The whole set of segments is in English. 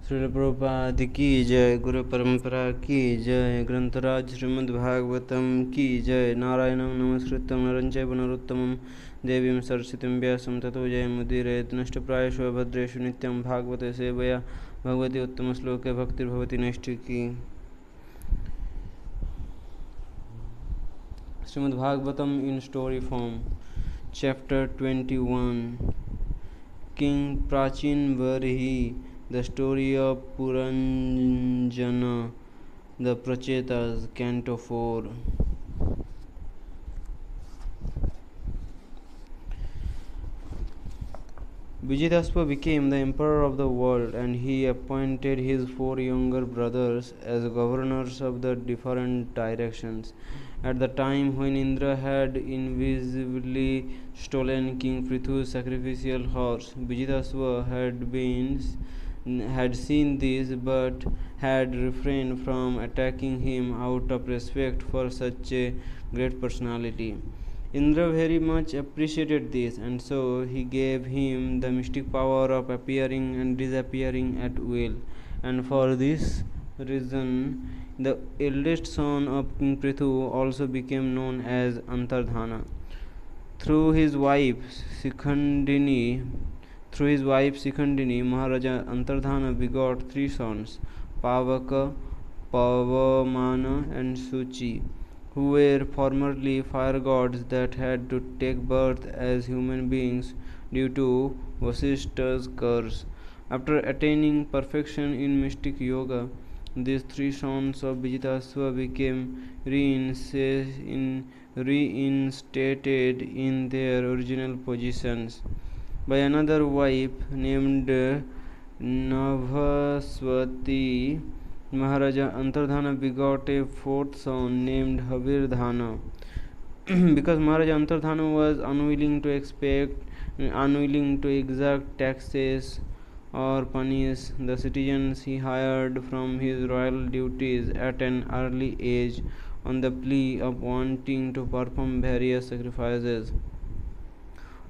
श्रील प्रभुपाद की जय, गुरु परंपरा की जय, ग्रंथराज श्रीमद्भागवतम की जय। नारायणं नमस्कृत्यं नरं चैव नरोत्तमं देवीं सरस्वतीं व्यासं ततो जयमुदीरयेत्। नष्टप्रायेषु भद्रेषु नित्यं भागवते सेवया Bhagwati उत्तमश्लोके भक्तिर्भवति नैष्ठिकी। Śrīmad-Bhāgavatam in story form. Chapter 21. King Prachin Varhi. The story of Puranjana, the Prachetas, Canto 4. Vijayadhara became the emperor of the world, and he appointed his 4 younger brothers as governors of the different directions. At the time when Indra had invisibly stolen King Prithu's sacrificial horse, Vijayadhara had seen this but had refrained from attacking him out of respect for such a great personality. Indra very much appreciated this, and so he gave him the mystic power of appearing and disappearing at will. And for this reason, the eldest son of King Prithu also became known as Antardhana. Through his wife Sikhandini, Maharaja Antardhana begot 3 sons, Pavaka, Pavamana, and Suchi, who were formerly fire gods that had to take birth as human beings due to Vasishta's curse. After attaining perfection in mystic yoga, these 3 sons of Vijayadhara became reinstated in their original positions by another wife named Navaswati. Maharaja Antardhana begot a 4th son named Havirdhana. Because Maharaja Antardhana was unwilling to exact taxes or punish the citizens he hired from his royal duties at an early age on the plea of wanting to perform various sacrifices.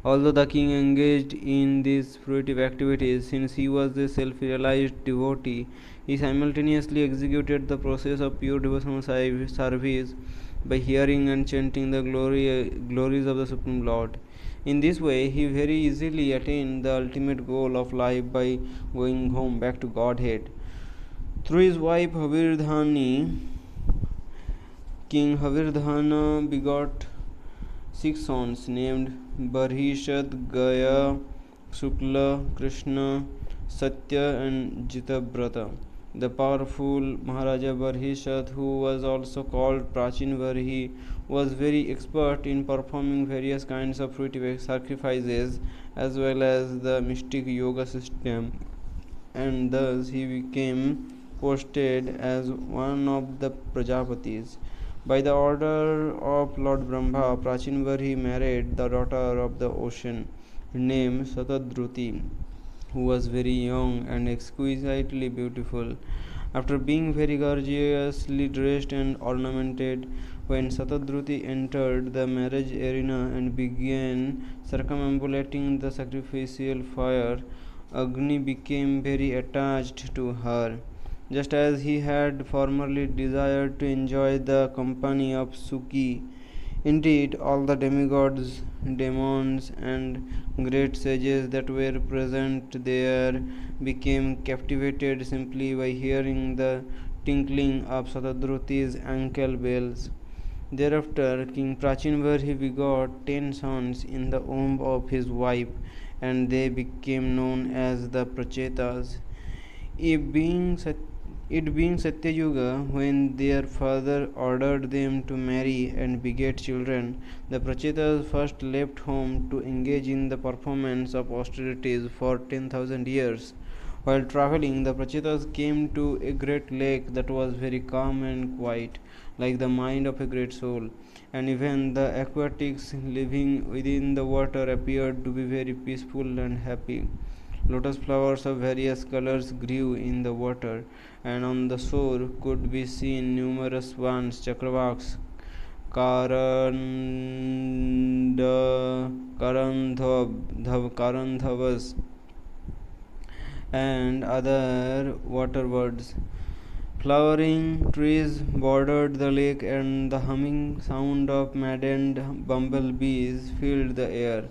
Although the king engaged in these fruitive activities, since he was a self-realized devotee, he simultaneously executed the process of pure devotional service by hearing and chanting the glories of the Supreme Lord. In this way, he very easily attained the ultimate goal of life by going home back to Godhead. Through his wife Havirdhani, King Havirdhana begot 6 sons named Barhishad, Gaya, Shukla, Krishna, Satya, and Jitabrata. The powerful Maharaja Barhishad, who was also called Prachin Varhi, was very expert in performing various kinds of fruitive sacrifices as well as the mystic yoga system, and thus he became posted as one of the Prajapatis. By the order of Lord Brahma, Prachin Varhi married the daughter of the ocean, named Satadruti, who was very young and exquisitely beautiful. After being very gorgeously dressed and ornamented, when Satadruti entered the marriage arena and began circumambulating the sacrificial fire, Agni became very attached to her, just as he had formerly desired to enjoy the company of Suki. Indeed, all the demigods, demons, and great sages that were present there became captivated simply by hearing the tinkling of Satadruti's ankle bells. Thereafter, King Prachinvarhi begot 10 sons in the womb of his wife, and they became known as the Prachetas. It being Satyayuga, when their father ordered them to marry and beget children, the Prachetas first left home to engage in the performance of austerities for 10,000 years. While traveling, the Prachetas came to a great lake that was very calm and quiet, like the mind of a great soul, and even the aquatics living within the water appeared to be very peaceful and happy. Lotus flowers of various colors grew in the water, and on the shore could be seen numerous swans, chakravaks, karandhavas, and other water birds. Flowering trees bordered the lake, and the humming sound of maddened bumblebees filled the air.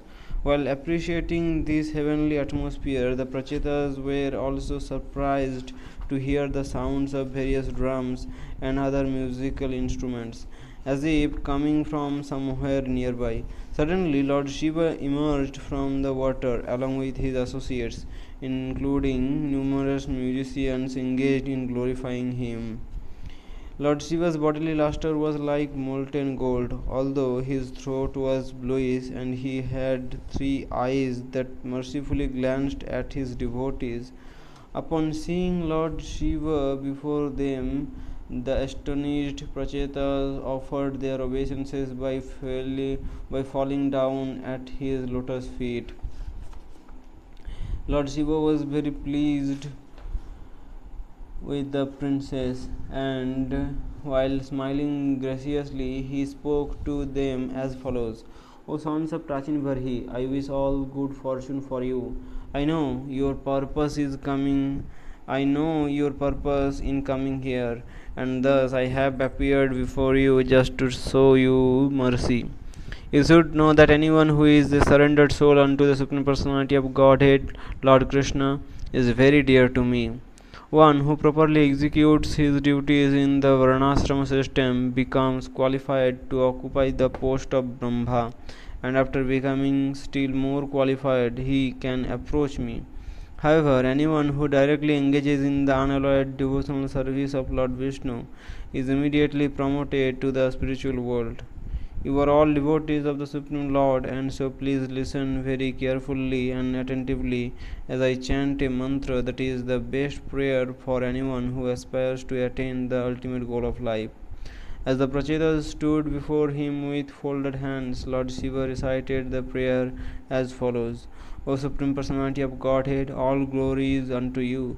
While appreciating this heavenly atmosphere, the Prachetas were also surprised to hear the sounds of various drums and other musical instruments, as if coming from somewhere nearby. Suddenly, Lord Shiva emerged from the water along with his associates, including numerous musicians engaged in glorifying him. Lord Shiva's bodily luster was like molten gold, although his throat was bluish and he had three eyes that mercifully glanced at his devotees. Upon seeing Lord Shiva before them, the astonished Prachetas offered their obeisances by falling down at his lotus feet. Lord Shiva was very pleased with the princess, and while smiling graciously, he spoke to them as follows: O sons of Prachin Varhi, I wish all good fortune for you. I know your purpose is coming. I know your purpose in coming here, and thus I have appeared before you just to show you mercy. You should know that anyone who is a surrendered soul unto the Supreme Personality of Godhead, Lord Krishna, is very dear to me. One who properly executes his duties in the Varnashrama system becomes qualified to occupy the post of Brahma, and after becoming still more qualified, he can approach me. However, anyone who directly engages in the unalloyed devotional service of Lord Vishnu is immediately promoted to the spiritual world. You are all devotees of the Supreme Lord, and so please listen very carefully and attentively as I chant a mantra that is the best prayer for anyone who aspires to attain the ultimate goal of life. As the Prachetas stood before him with folded hands, Lord Shiva recited the prayer as follows: O Supreme Personality of Godhead, all glory is unto you,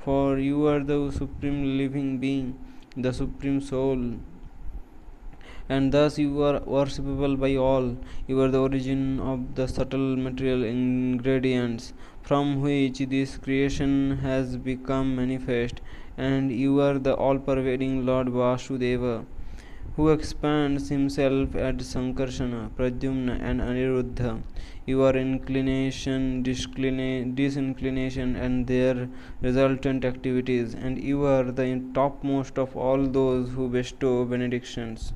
for you are the Supreme Living Being, the Supreme Soul, and thus you are worshipable by all. You are the origin of the subtle material ingredients from which this creation has become manifest, and you are the all pervading Lord Vasudeva, who expands himself at Sankarsana, Pradyumna, and Aniruddha. Your inclination, disinclination, and their resultant activities, and you are the topmost of all those who bestow benedictions.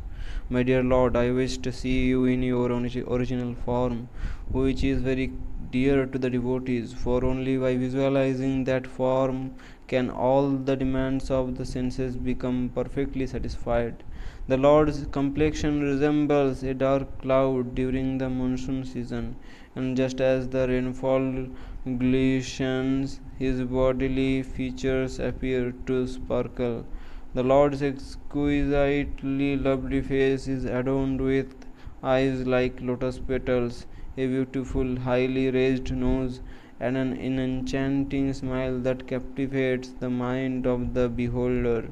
My dear Lord, I wish to see you in your original form, which is very dear to the devotees, for only by visualizing that form can all the demands of the senses become perfectly satisfied. The Lord's complexion resembles a dark cloud during the monsoon season, and just as the rainfall glistens, his bodily features appear to sparkle. The Lord's exquisitely lovely face is adorned with eyes like lotus petals, a beautiful, highly raised nose, and an enchanting smile that captivates the mind of the beholder.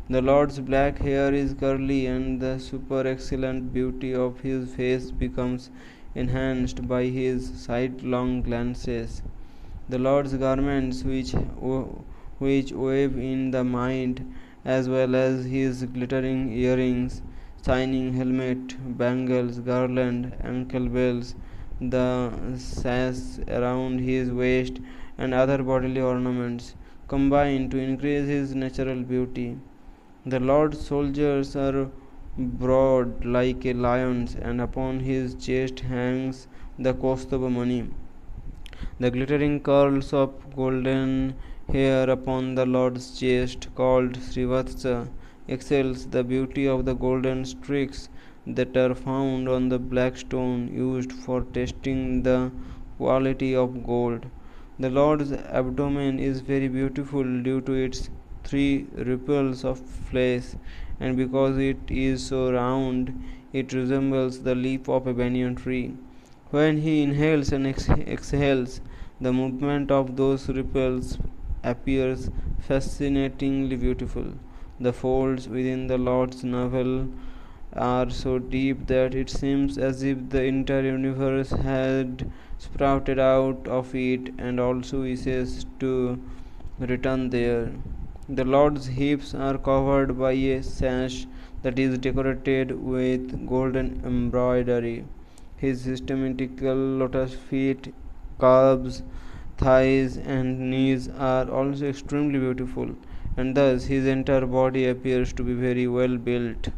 The Lord's black hair is curly, and the super excellent beauty of his face becomes enhanced by his sidelong glances. The Lord's garments, which wave in the mind, as well as his glittering earrings, shining helmet, bangles, garland, ankle bells, the sash around his waist, and other bodily ornaments, combine to increase his natural beauty. The Lord's soldiers are broad like a lion's, and upon his chest hangs the Kaustubha mani. The glittering curls of golden hair upon the Lord's chest, called Srivatsa, excels the beauty of the golden streaks that are found on the black stone used for testing the quality of gold. The Lord's abdomen is very beautiful due to its three ripples of flesh, and because it is so round, it resembles the leaf of a banyan tree. When he inhales and exhales, the movement of those ripples appears fascinatingly beautiful. The folds within the Lord's navel are so deep that it seems as if the entire universe had sprouted out of it and also wishes to return there. The Lord's hips are covered by a sash that is decorated with golden embroidery. His systematical lotus feet, calves, thighs, and knees are also extremely beautiful, and thus his entire body appears to be very well built.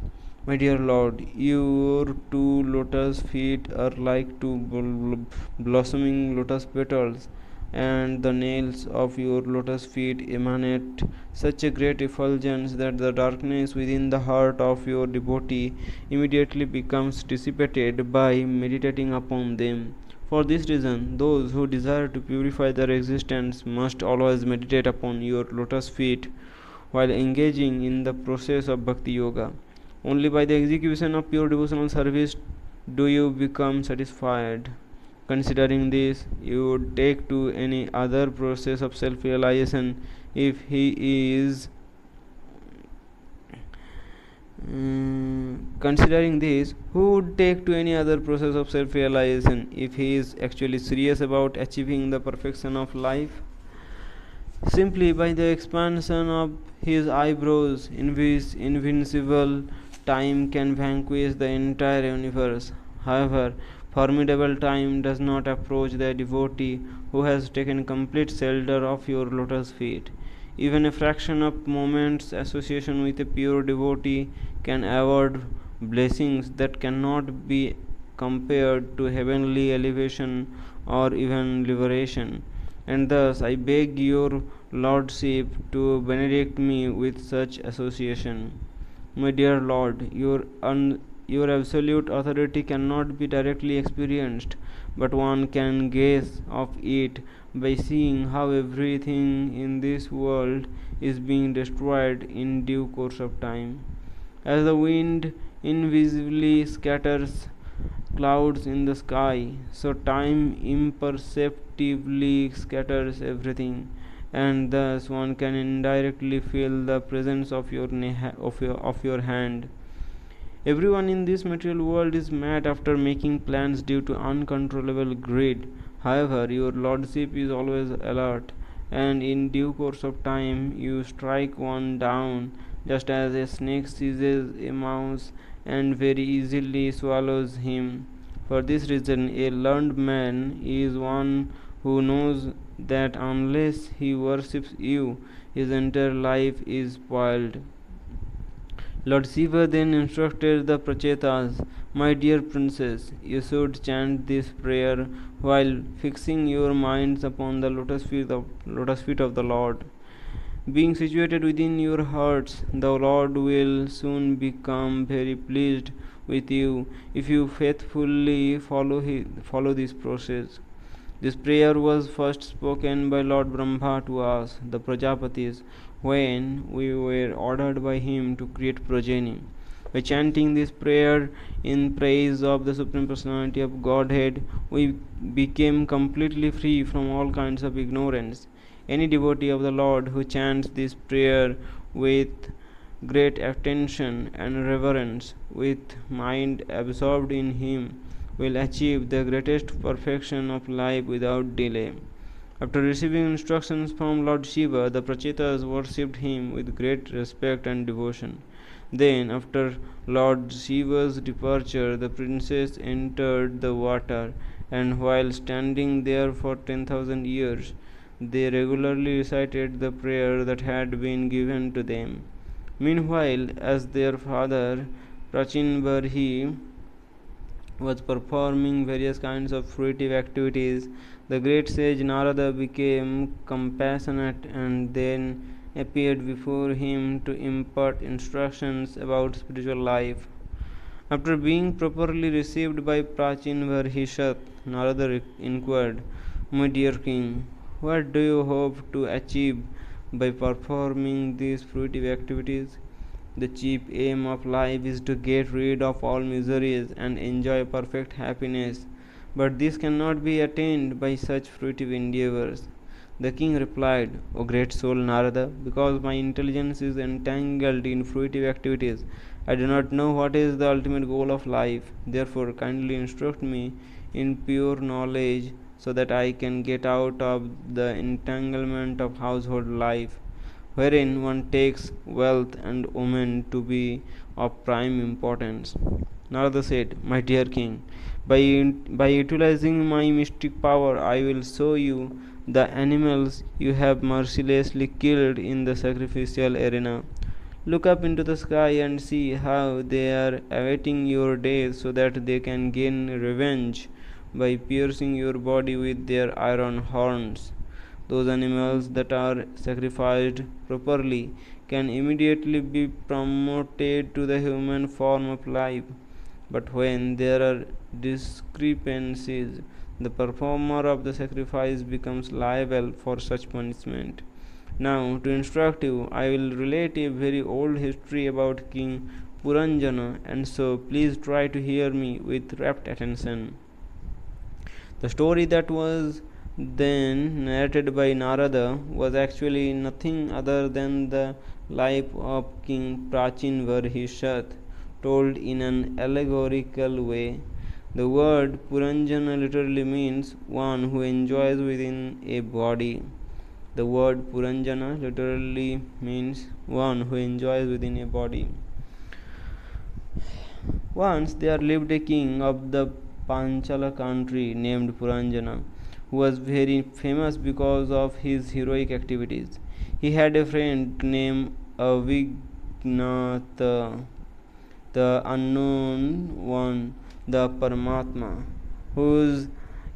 My dear Lord, your two lotus feet are like two blossoming lotus petals, and the nails of your lotus feet emanate such a great effulgence that the darkness within the heart of your devotee immediately becomes dissipated by meditating upon them. For this reason, those who desire to purify their existence must always meditate upon your lotus feet while engaging in the process of bhakti yoga. Only by the execution of pure devotional service do you become satisfied. Considering this, you would take to any other process of self realization if he is considering this, who would take to any other process of self realization if he is actually serious about achieving the perfection of life? Simply by the expansion of his eyebrows, invincible time can vanquish the entire universe. However, formidable time does not approach the devotee who has taken complete shelter of your lotus feet. Even a fraction of moments association with a pure devotee can award blessings that cannot be compared to heavenly elevation or even liberation. And thus I beg your Lordship to benedict me with such association. My dear Lord, your absolute authority cannot be directly experienced, but one can guess of it by seeing how everything in this world is being destroyed in due course of time. As the wind invisibly scatters clouds in the sky, so time imperceptibly scatters everything, and thus one can indirectly feel the presence of your hand. Everyone in this material world is mad after making plans due to uncontrollable greed. However, your lordship is always alert, and in due course of time you strike one down, just as a snake seizes a mouse and very easily swallows him. For this reason, a learned man is one who knows that unless he worships you, his entire life is spoiled. Lord Shiva then instructed the Prachetas, my dear princess, you should chant this prayer while fixing your minds upon the lotus feet of the Lord. Being situated within your hearts, the Lord will soon become very pleased with you if you faithfully follow this process. This prayer was first spoken by Lord Brahma to us, the Prajapatis, when we were ordered by him to create progeny. By chanting this prayer in praise of the Supreme Personality of Godhead, we became completely free from all kinds of ignorance. Any devotee of the Lord who chants this prayer with great attention and reverence, with mind absorbed in him, will achieve the greatest perfection of life without delay. After receiving instructions from Lord Shiva, the Prachetas worshipped him with great respect and devotion. Then, after Lord Shiva's departure, the princess entered the water, and while standing there for 10,000 years, they regularly recited the prayer that had been given to them. Meanwhile, as their father, Prachinbarhi, was performing various kinds of fruitive activities, the great sage Narada became compassionate and then appeared before him to impart instructions about spiritual life. After being properly received by Prachinvarhishat, Narada inquired, my dear king, what do you hope to achieve by performing these fruitive activities? The chief aim of life is to get rid of all miseries and enjoy perfect happiness, but this cannot be attained by such fruitive endeavors. The king replied, O great soul Narada, because my intelligence is entangled in fruitive activities, I do not know what is the ultimate goal of life. Therefore, kindly instruct me in pure knowledge so that I can get out of the entanglement of household life, wherein one takes wealth and women to be of prime importance. Narada said, My dear king, by utilizing my mystic power, I will show you the animals you have mercilessly killed in the sacrificial arena. Look up into the sky and see how they are awaiting your death so that they can gain revenge by piercing your body with their iron horns. Those animals that are sacrificed properly can immediately be promoted to the human form of life. But when there are discrepancies, the performer of the sacrifice becomes liable for such punishment. Now, to instruct you, I will relate a very old history about King Puranjana, and so please try to hear me with rapt attention. The story that was then narrated by Narada was actually nothing other than the life of King Prachin Varhishat, told in an allegorical way. The word Puranjana literally means one who enjoys within a body. The word Puranjana literally means one who enjoys within a body. Once there lived a king of the Panchala country named Puranjana, who was very famous because of his heroic activities. He had a friend named Avignata, the unknown one, the Paramatma, whose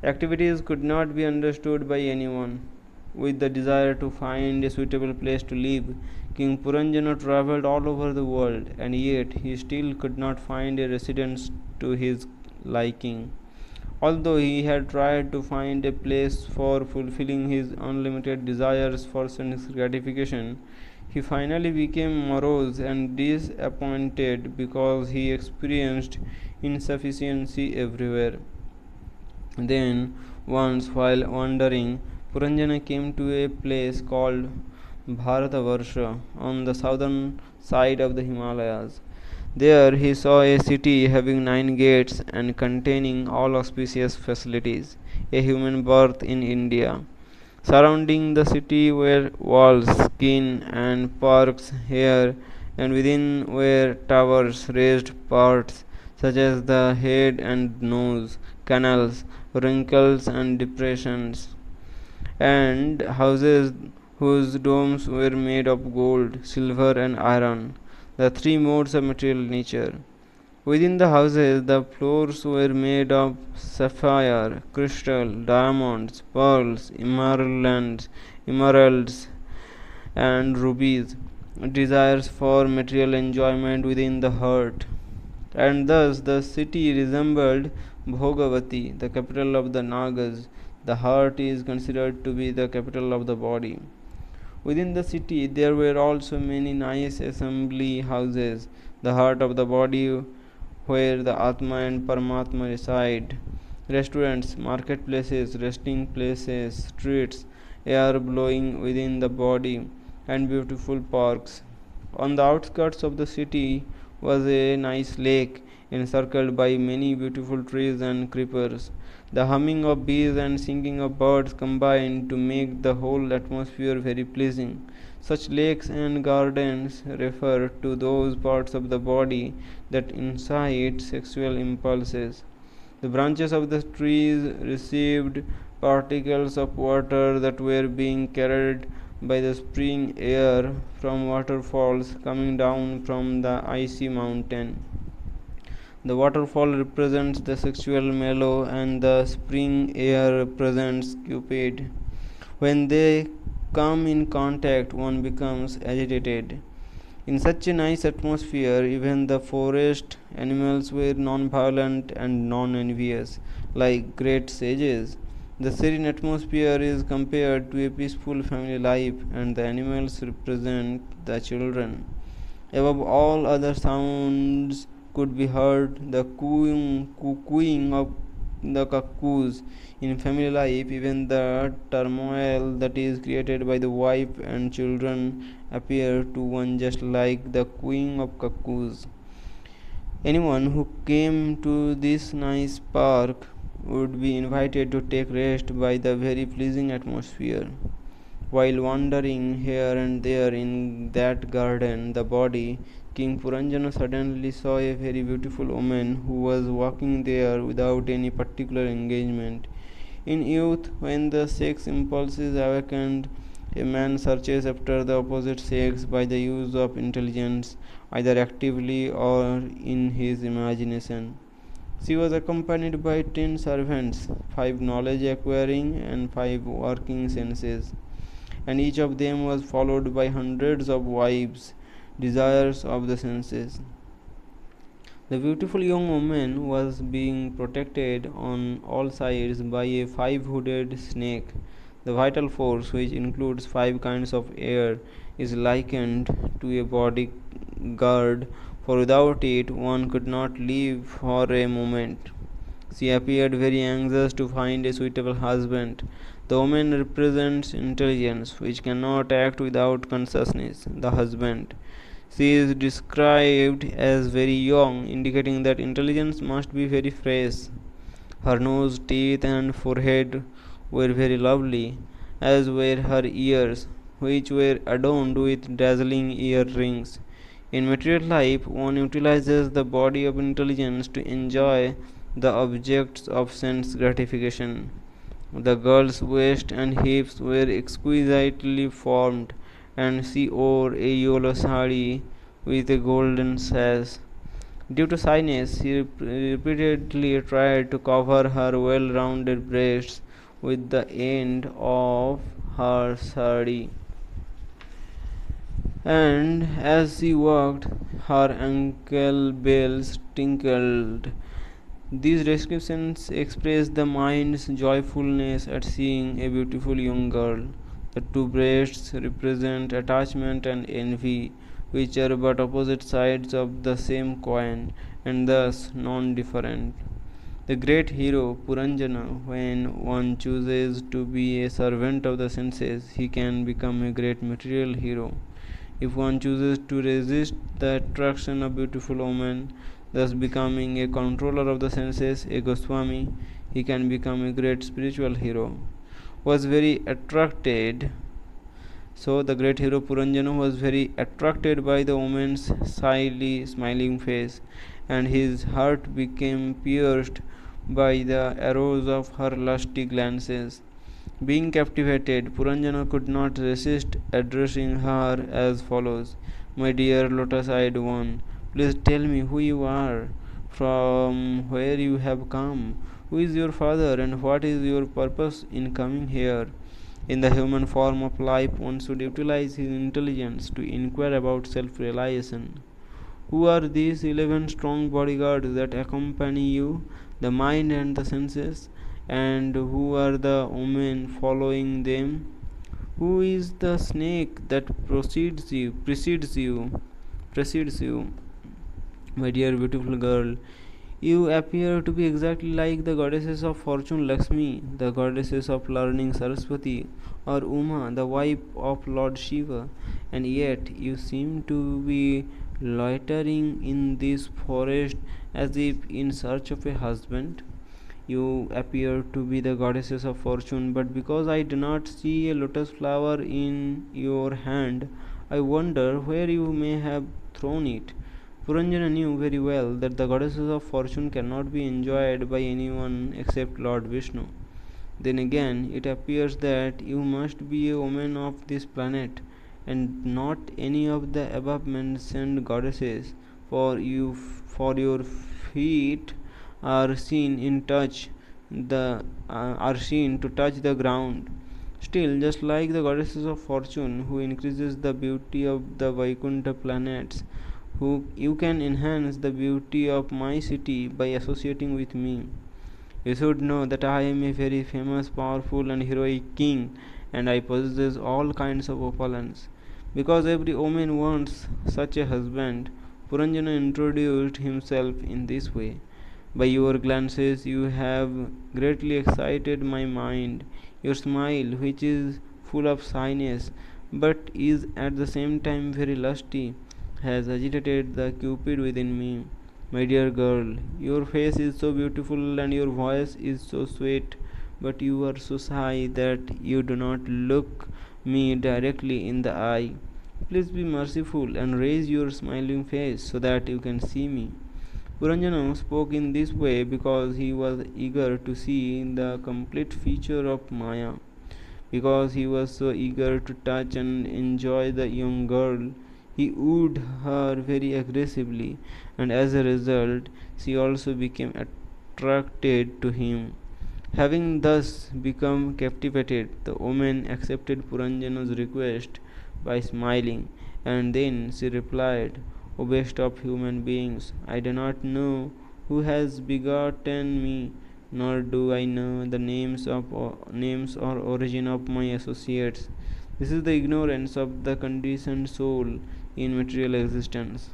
activities could not be understood by anyone. With the desire to find a suitable place to live, King Puranjana travelled all over the world, and yet he still could not find a residence to his liking. Although he had tried to find a place for fulfilling his unlimited desires for sense gratification, he finally became morose and disappointed because he experienced insufficiency everywhere. Then, once while wandering, Puranjana came to a place called Bharatavarsha on the southern side of the Himalayas. There he saw a city having 9 gates and containing all auspicious facilities, a human birth in India. Surrounding the city were walls, skin, and parks here, and within were towers, raised parts such as the head and nose, canals, wrinkles, and depressions, and houses whose domes were made of gold, silver, and iron, the three modes of material nature. Within the houses, the floors were made of sapphire, crystal, diamonds, pearls, emeralds, and rubies. Desires for material enjoyment within the heart. And thus the city resembled Bhogavati, the capital of the Nagas. The heart is considered to be the capital of the body. Within the city there were also many nice assembly houses, the heart of the body where the Atma and Paramatma reside. Restaurants, marketplaces, resting places, streets, air blowing within the body, and beautiful parks. On the outskirts of the city was a nice lake encircled by many beautiful trees and creepers. The humming of bees and singing of birds combined to make the whole atmosphere very pleasing. Such lakes and gardens refer to those parts of the body that incite sexual impulses. The branches of the trees received particles of water that were being carried by the spring air from waterfalls coming down from the icy mountain. The waterfall represents the sexual mellow and the spring air represents Cupid. When they come in contact, one becomes agitated. In such a nice atmosphere, even the forest animals were non-violent and non-envious, like great sages. The serene atmosphere is compared to a peaceful family life, and the animals represent the children. Above all other sounds could be heard the cooing of the cuckoos. In family life, even the turmoil that is created by the wife and children appear to one just like the cooing of cuckoos. Anyone who came to this nice park would be invited to take rest by the very pleasing atmosphere. While wandering here and there in that garden, the body, King Puranjana suddenly saw a very beautiful woman who was walking there without any particular engagement. In youth, when the sex impulse is awakened, a man searches after the opposite sex by the use of intelligence, either actively or in his imagination. She was accompanied by 10 servants, 5 knowledge acquiring and 5 working senses, and each of them was followed by hundreds of wives, desires of the senses. The beautiful young woman was being protected on all sides by a 5-hooded snake. The vital force, which includes 5 kinds of air, is likened to a bodyguard, for without it one could not live for a moment. She appeared very anxious to find a suitable husband. The woman represents intelligence, which cannot act without consciousness. The husband. She is described as very young, indicating that intelligence must be very fresh. Her nose, teeth, and forehead were very lovely, as were her ears, which were adorned with dazzling earrings. In material life, one utilizes the body of intelligence to enjoy the objects of sense gratification. The girl's waist and hips were exquisitely formed, and she wore a yellow sari with a golden sash. Due to shyness, she repeatedly tried to cover her well rounded breasts with the end of her sari, and as she walked, her ankle bells tinkled. These descriptions express the mind's joyfulness at seeing a beautiful young girl. The two breasts represent attachment and envy, which are but opposite sides of the same coin, and thus non different. The great hero Puranjana, when one chooses to be a servant of the senses, he can become a great material hero. If one chooses to resist the attraction of beautiful women, thus becoming a controller of the senses, a Goswami, he can become a great spiritual hero. Was very attracted. So the great hero Puranjana was very attracted by the woman's shyly smiling face, and his heart became pierced by the arrows of her lusty glances. Being captivated, Puranjana could not resist addressing her as follows: My dear lotus-eyed one, please tell me who you are, from where you have come, who is your father, and what is your purpose in coming here. In the human form of life, one should utilize his intelligence to inquire about self realization. Who are these 11 strong bodyguards that accompany you, the mind and the senses? And who are the women following them? Who is the snake that precedes you? My dear beautiful girl, you appear to be exactly like the goddesses of fortune Lakshmi, the goddesses of learning Saraswati, or Uma, the wife of Lord Shiva, and yet you seem to be loitering in this forest as if in search of a husband. You appear to be the goddesses of fortune, but because I do not see a lotus flower in your hand, I wonder where you may have thrown it. Puranjana knew very well that the goddesses of fortune cannot be enjoyed by anyone except Lord Vishnu. Then again, it appears that you must be a woman of this planet, and not any of the above mentioned goddesses, for your feet are seen to touch the ground. Still, just like the goddesses of fortune, who increases the beauty of the Vaikuntha planets, who you can enhance the beauty of my city by associating with me. You should know that I am a very famous, powerful, and heroic king, and I possess all kinds of opulence. Because every woman wants such a husband, Puranjana introduced himself in this way. By your glances you have greatly excited my mind. Your smile, which is full of shyness, but is at the same time very lusty, has agitated the cupid within me. My dear girl, your face is so beautiful and your voice is so sweet, but you are so shy that you do not look me directly in the eye. Please be merciful and raise your smiling face so that you can see me. Puranjana spoke in this way because he was eager to see the complete feature of Maya. Because he was so eager to touch and enjoy the young girl, he wooed her very aggressively, and as a result, she also became attracted to him. Having thus become captivated, the woman accepted Puranjana's request by smiling, and then she replied, O best of human beings, I do not know who has begotten me, nor do I know the names or origin of my associates. This is the ignorance of the conditioned soul in material existence.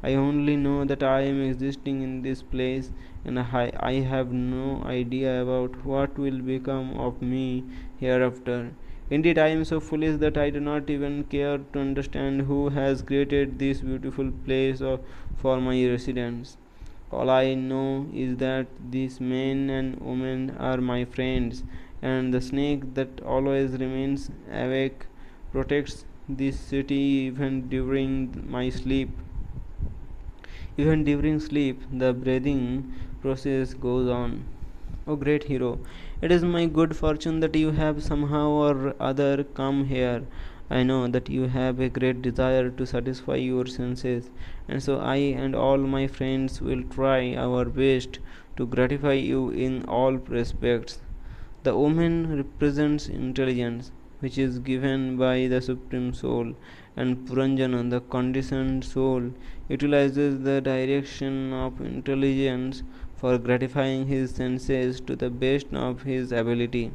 I only know that I am existing in this place, and I have no idea about what will become of me hereafter. Indeed, I am so foolish that I do not even care to understand who has created this beautiful place for my residence. All I know is that these men and women are my friends, and the snake that always remains awake protects this city even during my sleep. Even during sleep, the breathing process goes on. O great hero, it is my good fortune that you have somehow or other come here. I know that you have a great desire to satisfy your senses, and so I and all my friends will try our best to gratify you in all respects. The woman represents intelligence, which is given by the Supreme Soul, and Puranjana, the conditioned soul, utilizes the direction of intelligence for gratifying his senses to the best of his ability.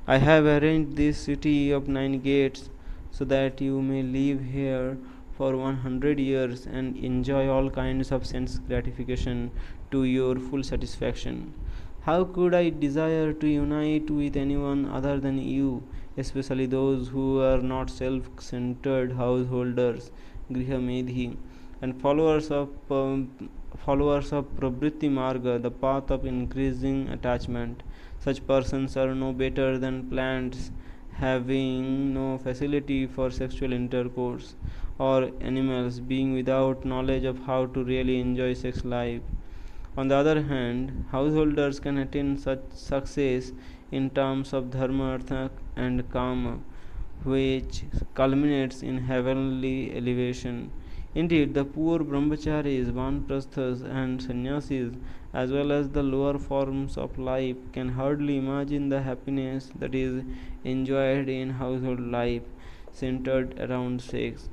I have arranged this city of 9 gates so that you may live here for 100 years and enjoy all kinds of sense gratification to your full satisfaction. How could I desire to unite with anyone other than you, especially those who are not self centered householders, Grihamedhi, and followers of Prabhuti Marga, the path of increasing attachment? Such persons are no better than plants having no facility for sexual intercourse, or animals being without knowledge of how to really enjoy sex life. On the other hand, householders can attain such success in terms of dharma, artha, and kama, which culminates in heavenly elevation. Indeed, the poor brahmacharis, vanprasthas, and sannyasis, as well as the lower forms of life, can hardly imagine the happiness that is enjoyed in household life centered around sex.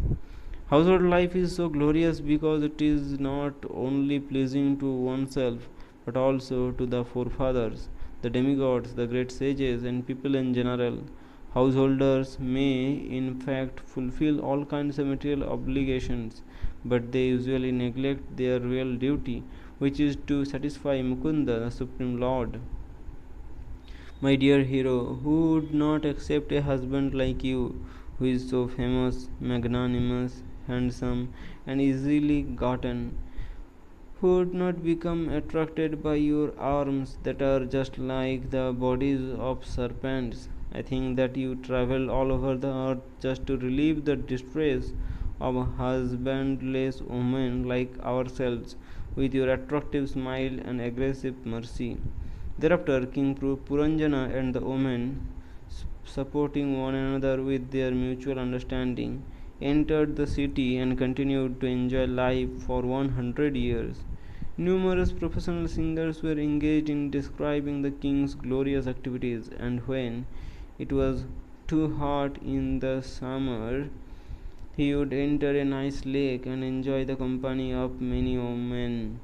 Household life is so glorious because it is not only pleasing to oneself but also to the forefathers, the demigods, the great sages, and people in general. Householders may, in fact, fulfill all kinds of material obligations, but they usually neglect their real duty, which is to satisfy Mukunda, the Supreme Lord. My dear hero, who would not accept a husband like you, who is so famous, magnanimous, handsome, and easily gotten? Who would not become attracted by your arms that are just like the bodies of serpents? I think that you travel all over the earth just to relieve the distress of husbandless women like ourselves with your attractive smile and aggressive mercy. Thereafter, King Puranjana and the woman, supporting one another with their mutual understanding, entered the city and continued to enjoy life for 100 years. Numerous professional singers were engaged in describing the king's glorious activities, and when it was too hot in the summer, he would enter a nice lake and enjoy the company of many women.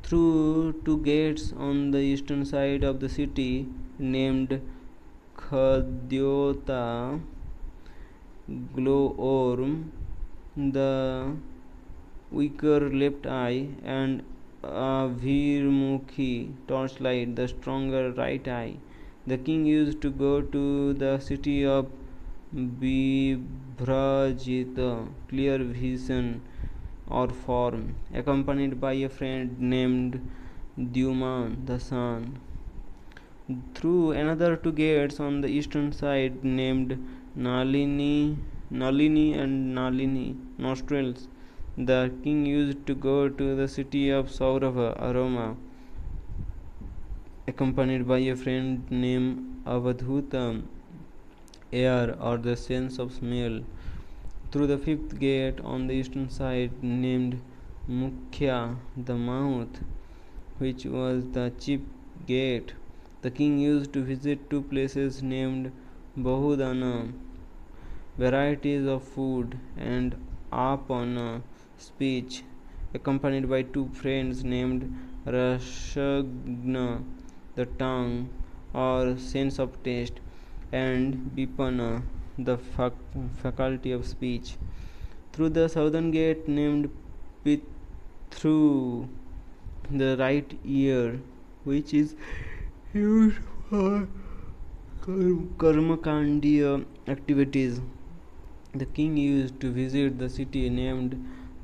Through 2 gates on the eastern side of the city, named Khadyota Gloorm, the weaker left eye, and a Virmukhi torchlight, the stronger right eye. The king used to go to the city of Bibhrajita, clear vision or form, accompanied by a friend named Dyuman, the sun. Through another two gates on the eastern side named Nalini and Nalini nostrils, the king used to go to the city of Saurava, Aroma, accompanied by a friend named Avadhuta, air or the sense of smell. Through the fifth gate on the eastern side named Mukhya, the mouth, which was the chief gate, the king used to visit two places named Bahudana, varieties of food, and Apana, speech, accompanied by two friends named Rashagna, the tongue or sense of taste, and Vipana, the faculty of speech. Through the southern gate named Pitru, the right ear, which is used for karmakandiya activities. The king used to visit the city named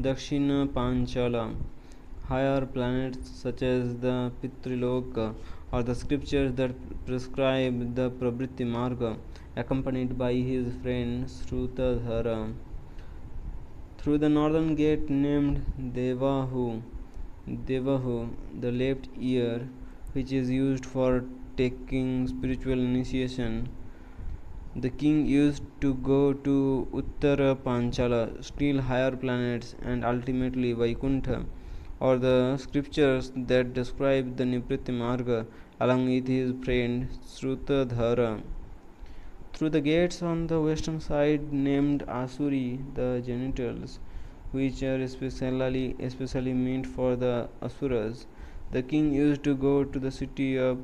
Dakshina Panchala. Higher planets such as the Pitriloka or the scriptures that prescribe the Prabriti Marga, accompanied by his friend Srutadhara. Through the northern gate named Devahu, the left ear, which is used for taking spiritual initiation, the king used to go to Uttara Panchala, still higher planets, and ultimately Vaikuntha, or the scriptures that describe the Nibriti Marga, along with his friend Srutadhara. Through the gates on the western side named Asuri, the genitals, which are especially meant for the Asuras, the king used to go to the city of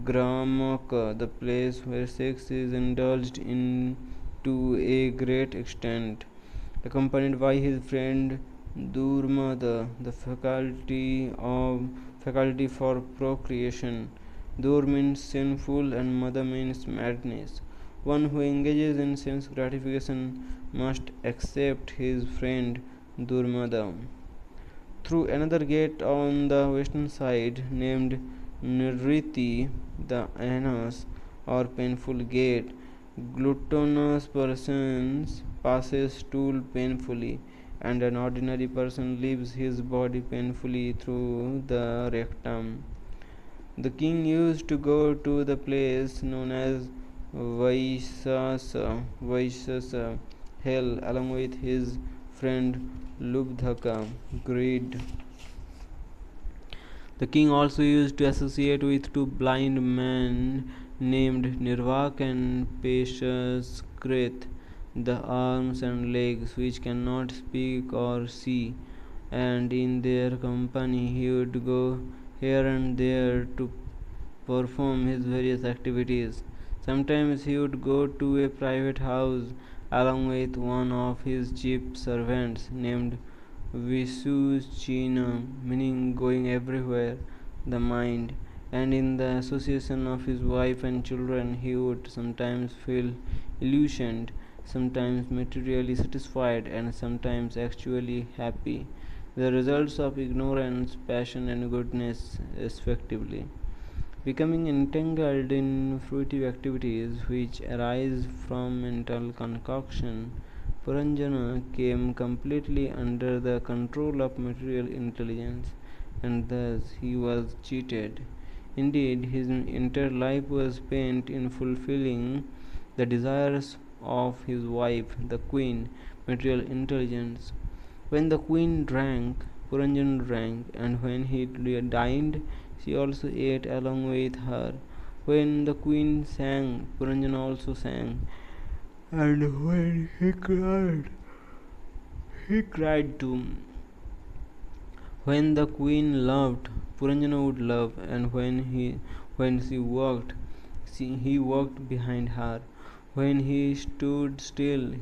Gramaka, the place where sex is indulged in to a great extent, accompanied by his friend Durmada, the faculty for procreation. Dur means sinful and mada means madness. One who engages in sense gratification must accept his friend Durmada. Through another gate on the western side named Nirriti, the anus or painful gate, gluttonous persons passes stool painfully, and an ordinary person leaves his body painfully through the rectum. The king used to go to the place known as Vaisasa, hell, along with his friend Lubdhaka, greed. The king also used to associate with two blind men named Nirvak and Peshaskrith, the arms and legs which cannot speak or see, and in their company he would go here and there to perform his various activities. Sometimes he would go to a private house along with one of his chief servants named Visuchina, meaning going everywhere, the mind, and in the association of his wife and children he would sometimes feel illusioned, sometimes materially satisfied, and sometimes actually happy, the results of ignorance, passion, and goodness, respectively. Becoming entangled in fruitive activities which arise from mental concoction, Puranjana came completely under the control of material intelligence, and thus he was cheated. Indeed, his entire life was spent in fulfilling the desires of his wife, the queen, material intelligence. When the queen drank, Puranjan drank, and when he dined, she also ate along with her. When the queen sang, Puranjan also sang, and when he cried too. When the queen loved, Puranjana would love, and when she walked, he walked behind her. When he stood still,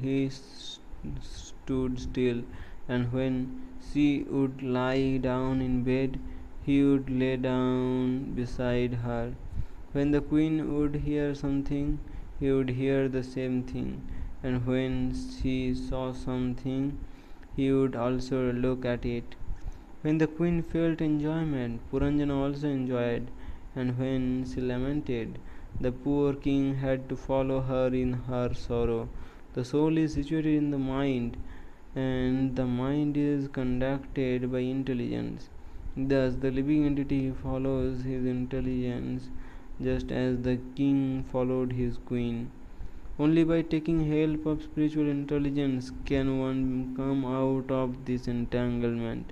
stood still, and when she would lie down in bed, he would lay down beside her. When the queen would hear something, he would hear the same thing, and when she saw something, he would also look at it. When the queen felt enjoyment, Puranjana also enjoyed, and when she lamented, the poor king had to follow her in her sorrow. The soul is situated in the mind, and the mind is conducted by intelligence. Thus, the living entity follows his intelligence just as the king followed his queen. Only by taking help of spiritual intelligence can one come out of this entanglement.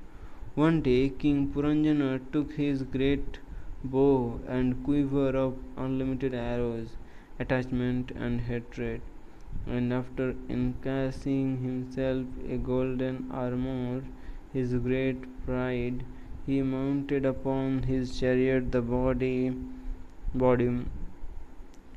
One day, King Puranjana took his great bow and quiver of unlimited arrows, attachment, and hatred, and after encasing himself a golden armor, his great pride, he mounted upon his chariot the body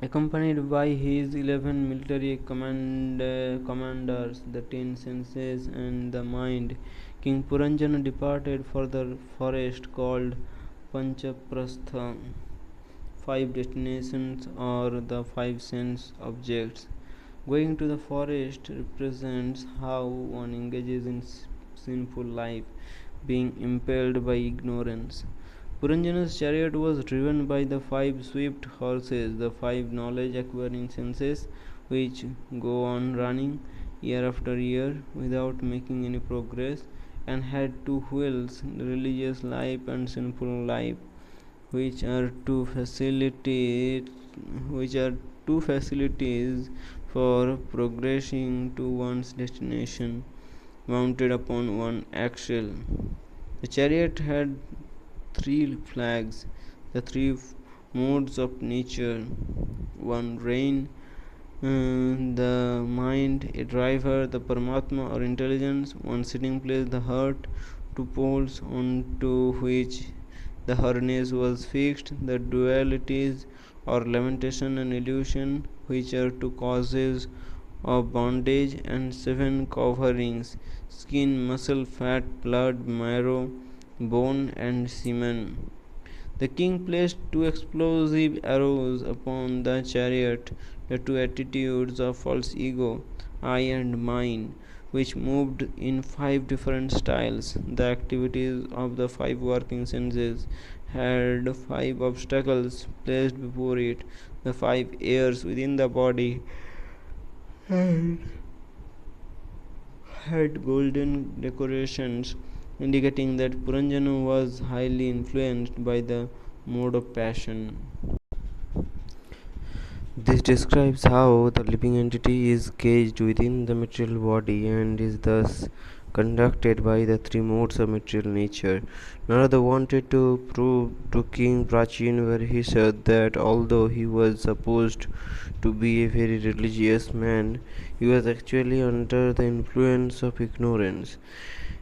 accompanied by his 11 military commanders, the 10 senses, and the mind. King Puranjana departed for the forest called Panchaprastha, five destinations or the five sense objects. Going to the forest represents how one engages in sinful life, being impelled by ignorance. Puranjana's chariot was driven by the five swift horses, the five knowledge acquiring senses, which go on running year after year without making any progress, and had two wheels, religious life and sinful life, which are two facilities which are two facilities for progressing to one's destination, mounted upon one axle. The chariot had three flags, the three modes of nature: one rain, the mind, a driver, the Paramatma or intelligence, one sitting place, the heart, two poles onto which the harness was fixed, the dualities or lamentation and illusion, which are two causes of bondage, and seven coverings: skin, muscle, fat, blood, marrow, bone, and semen. The king placed two explosive arrows upon the chariot, the two attitudes of false ego, I and mine, which moved in five different styles. The activities of the five working senses had five obstacles placed before it, the five airs within the body had golden decorations, indicating that Puranjana was highly influenced by the mode of passion. This describes how the living entity is caged within the material body and is thus conducted by the three modes of material nature. Narada wanted to prove to King Prachin, where he said that although he was supposed to be a very religious man, he was actually under the influence of ignorance,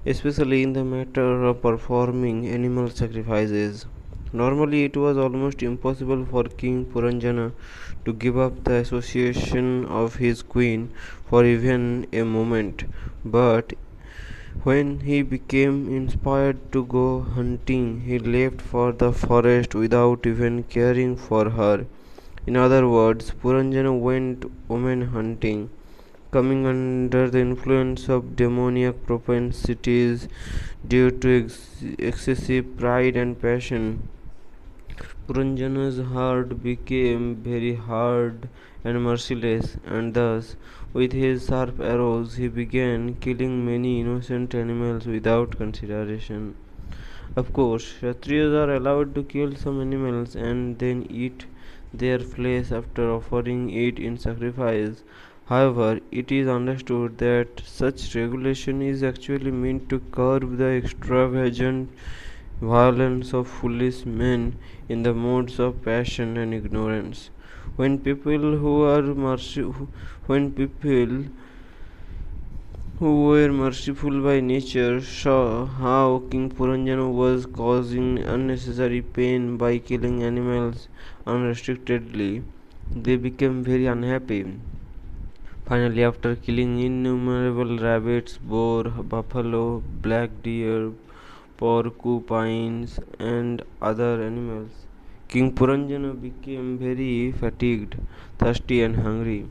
especially in the matter of performing animal sacrifices. Normally, it was almost impossible for King Puranjana to give up the association of his queen for even a moment, but when he became inspired to go hunting, he left for the forest without even caring for her. In other words, Puranjana went woman hunting, coming under the influence of demoniac propensities due to excessive pride and passion. Puranjana's heart became very hard and merciless, and thus, with his sharp arrows, he began killing many innocent animals without consideration. Of course, Kshatriyas are allowed to kill some animals and then eat their flesh after offering it in sacrifice. However, it is understood that such regulation is actually meant to curb the extravagant violence of foolish men in the modes of passion and ignorance. When people who are when people who were merciful by nature saw how King Puranjana was causing unnecessary pain by killing animals unrestrictedly, they became very unhappy. Finally, after killing innumerable rabbits, boar, buffalo, black deer, porcupines, and other animals. King Puranjana became very fatigued, thirsty, and hungry,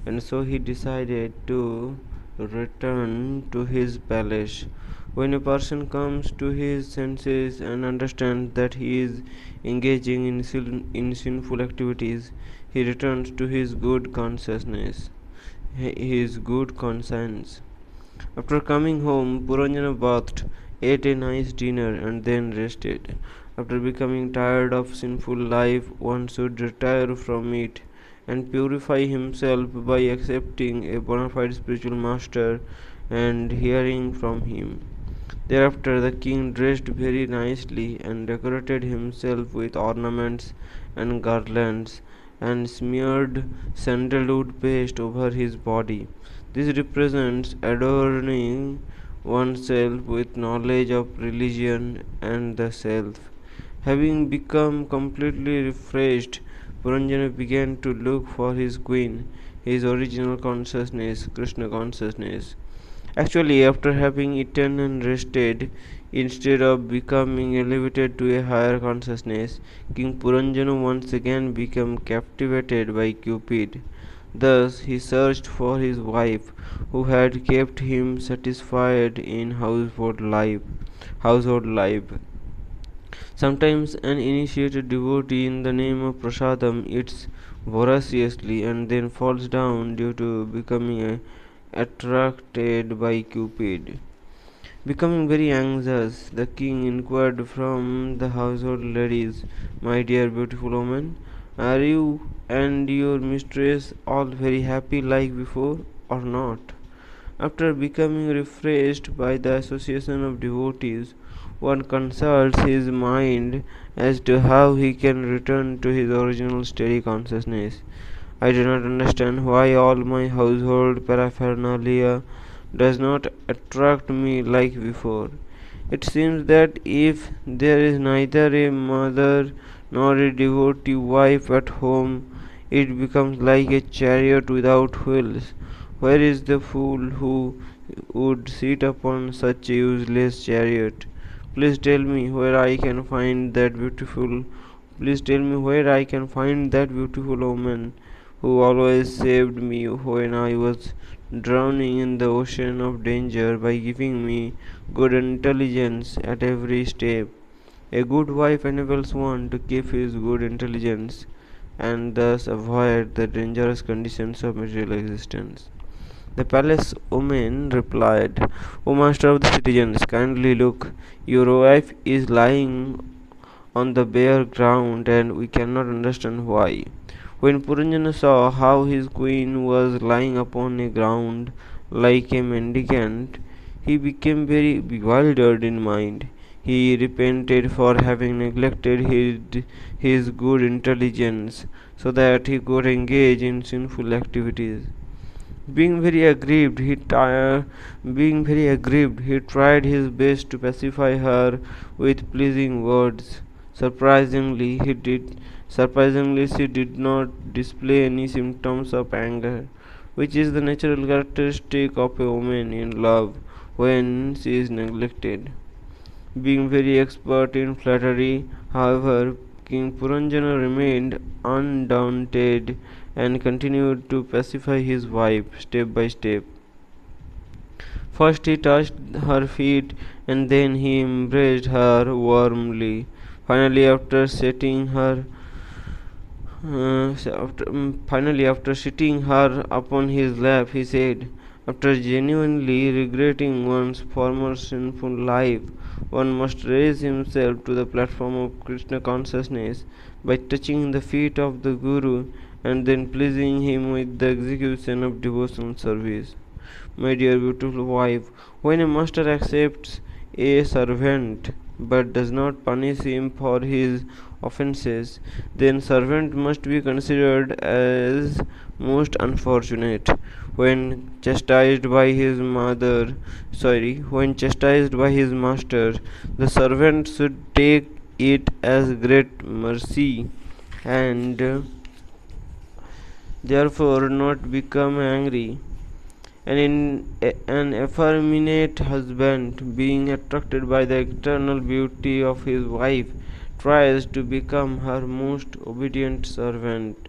and so he decided to return to his palace. When a person comes to his senses and understands that he is engaging in sinful activities, he returns to his good consciousness, his good conscience. After coming home, Puranjana bathed, ate a nice dinner, and then rested. After becoming tired of sinful life, one should retire from it and purify himself by accepting a bona fide spiritual master and hearing from him. Thereafter, the king dressed very nicely and decorated himself with ornaments and garlands and smeared sandalwood paste over his body. This represents adorning oneself with knowledge of religion and the self. Having become completely refreshed, Puranjana began to look for his queen, his original consciousness, Krishna consciousness. Actually, after having eaten and rested, instead of becoming elevated to a higher consciousness, King Puranjana once again became captivated by Cupid. Thus, he searched for his wife, who had kept him satisfied in Household life. Sometimes an initiated devotee in the name of prasadam eats voraciously and then falls down due to becoming attracted by Cupid. Becoming very anxious, the king inquired from the household ladies, "My dear beautiful woman, are you and your mistress all very happy like before, or not?" After becoming refreshed by the association of devotees, one consults his mind as to how he can return to his original steady consciousness. I do not understand why all my household paraphernalia does not attract me like before. It seems that if there is neither a mother nor a devotee wife at home, it becomes like a chariot without wheels. Where is the fool who would sit upon such a useless chariot? Please tell me where I can find that beautiful Please tell me where I can find that beautiful woman who always saved me when I was drowning in the ocean of danger by giving me good intelligence at every step. A good wife enables one to keep his good intelligence and thus avoid the dangerous conditions of material existence. The palace woman replied, "O master of the citizens, kindly look. Your wife is lying on the bare ground, and we cannot understand why." When Puranjana saw how his queen was lying upon a ground like a mendicant, he became very bewildered in mind. He repented for having neglected his good intelligence so that he could engage in sinful activities. Being very aggrieved, he tried his best to pacify her with pleasing words. Surprisingly, she did not display any symptoms of anger, which is the natural characteristic of a woman in love when she is neglected. Being very expert in flattery, however, King Puranjana remained undaunted and continued to pacify his wife step by step. First he touched her feet and then he embraced her warmly. Finally, after sitting her upon his lap, he said, "After genuinely regretting one's former sinful life, one must raise himself to the platform of Krishna consciousness by touching the feet of the Guru and then pleasing him with the execution of devotional service." My dear beautiful wife, when a master accepts a servant but does not punish him for his offenses, then servant must be considered as most unfortunate. When chastised by his master, the servant should take it as great mercy and therefore not become angry. An effeminate husband, being attracted by the external beauty of his wife, tries to become her most obedient servant.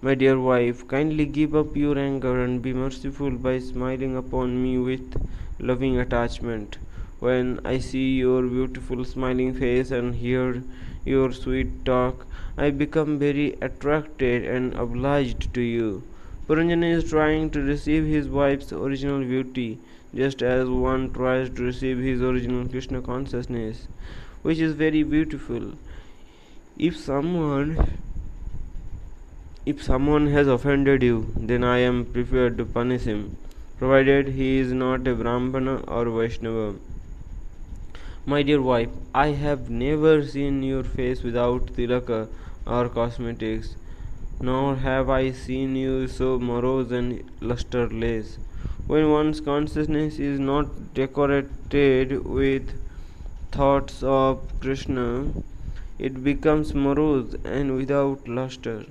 My dear wife, kindly give up your anger and be merciful by smiling upon me with loving attachment. When I see your beautiful smiling face and hear your sweet talk, I become very attracted and obliged to you. Puranjana is trying to receive his wife's original beauty, just as one tries to receive his original Krishna consciousness, which is very beautiful. If someone if someone has offended you, then I am prepared to punish him, provided he is not a Brahmana or Vaishnava. My dear wife, I have never seen your face without tilaka or cosmetics, nor have I seen you so morose and lusterless. When one's consciousness is not decorated with thoughts of Krishna, it becomes morose and without luster.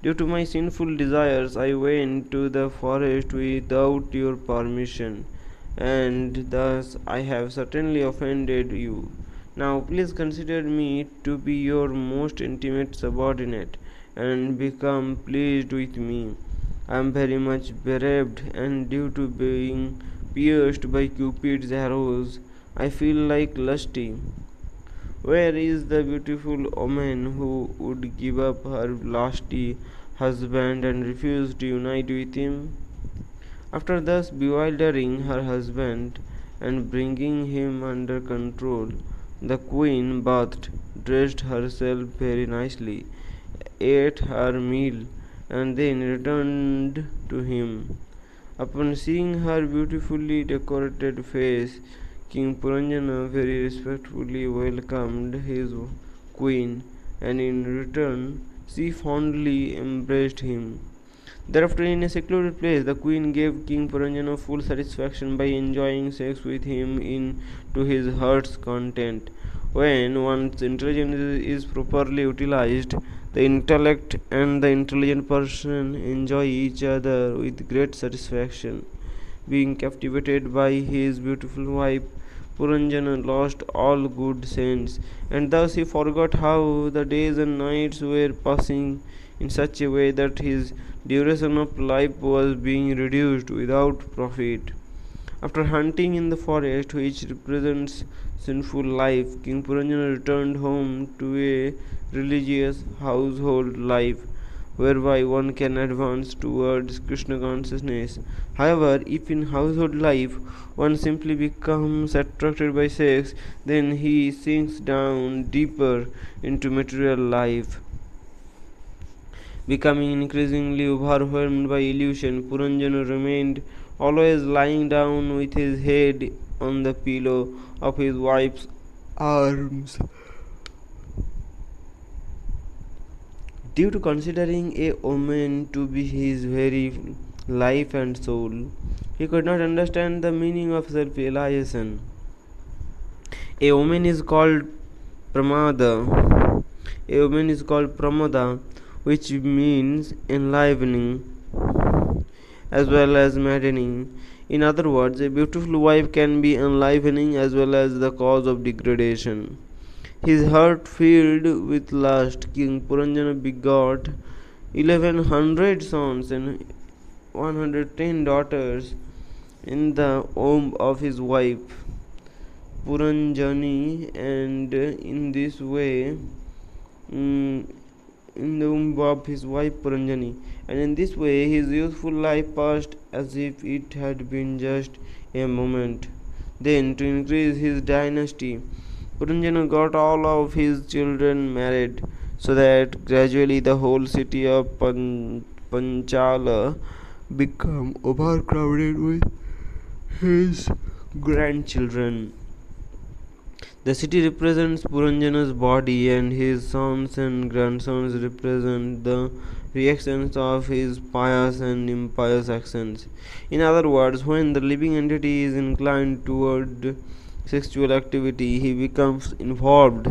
Due to my sinful desires, I went to the forest without your permission, and thus I have certainly offended you. Now, please consider me to be your most intimate subordinate and become pleased with me. I am very much bereaved, and due to being pierced by Cupid's arrows, I feel like lusty. Where is the beautiful woman who would give up her lusty husband and refuse to unite with him? After thus bewildering her husband and bringing him under control, the queen bathed, dressed herself very nicely, ate her meal, and then returned to him. Upon seeing her beautifully decorated face, King Puranjana very respectfully welcomed his queen, and in return she fondly embraced him. Thereafter, in a secluded place, the queen gave King Puranjana full satisfaction by enjoying sex with him to his heart's content. When one's intelligence is properly utilized, the intellect and the intelligent person enjoy each other with great satisfaction. Being captivated by his beautiful wife, Puranjana lost all good sense, and thus he forgot how the days and nights were passing in such a way that his duration of life was being reduced without profit. After hunting in the forest, which represents sinful life, King Puranjana returned home to a religious household life whereby one can advance towards Krishna consciousness. However, if in household life one simply becomes attracted by sex, then he sinks down deeper into material life. Becoming increasingly overwhelmed by illusion, Puranjana remained always lying down with his head on the pillow of his wife's arms. Due to considering a woman to be his very life and soul, he could not understand the meaning of self-realization. A woman is called Pramada. A woman is called Pramada, which means enlivening as well as maddening. In other words, a beautiful wife can be enlivening as well as the cause of degradation. His heart filled with lust, King Puranjana begot 1100 sons and 110 daughters in the womb of his wife Puranjani, and in the womb of his wife Puranjani, and in this way his youthful life passed as if it had been just a moment. Then, to increase his dynasty, Puranjana got all of his children married, so that gradually the whole city of Panchala became overcrowded with his grandchildren. The city represents Puranjana's body, and his sons and grandsons represent the reactions of his pious and impious actions. In other words, when the living entity is inclined toward sexual activity, he becomes involved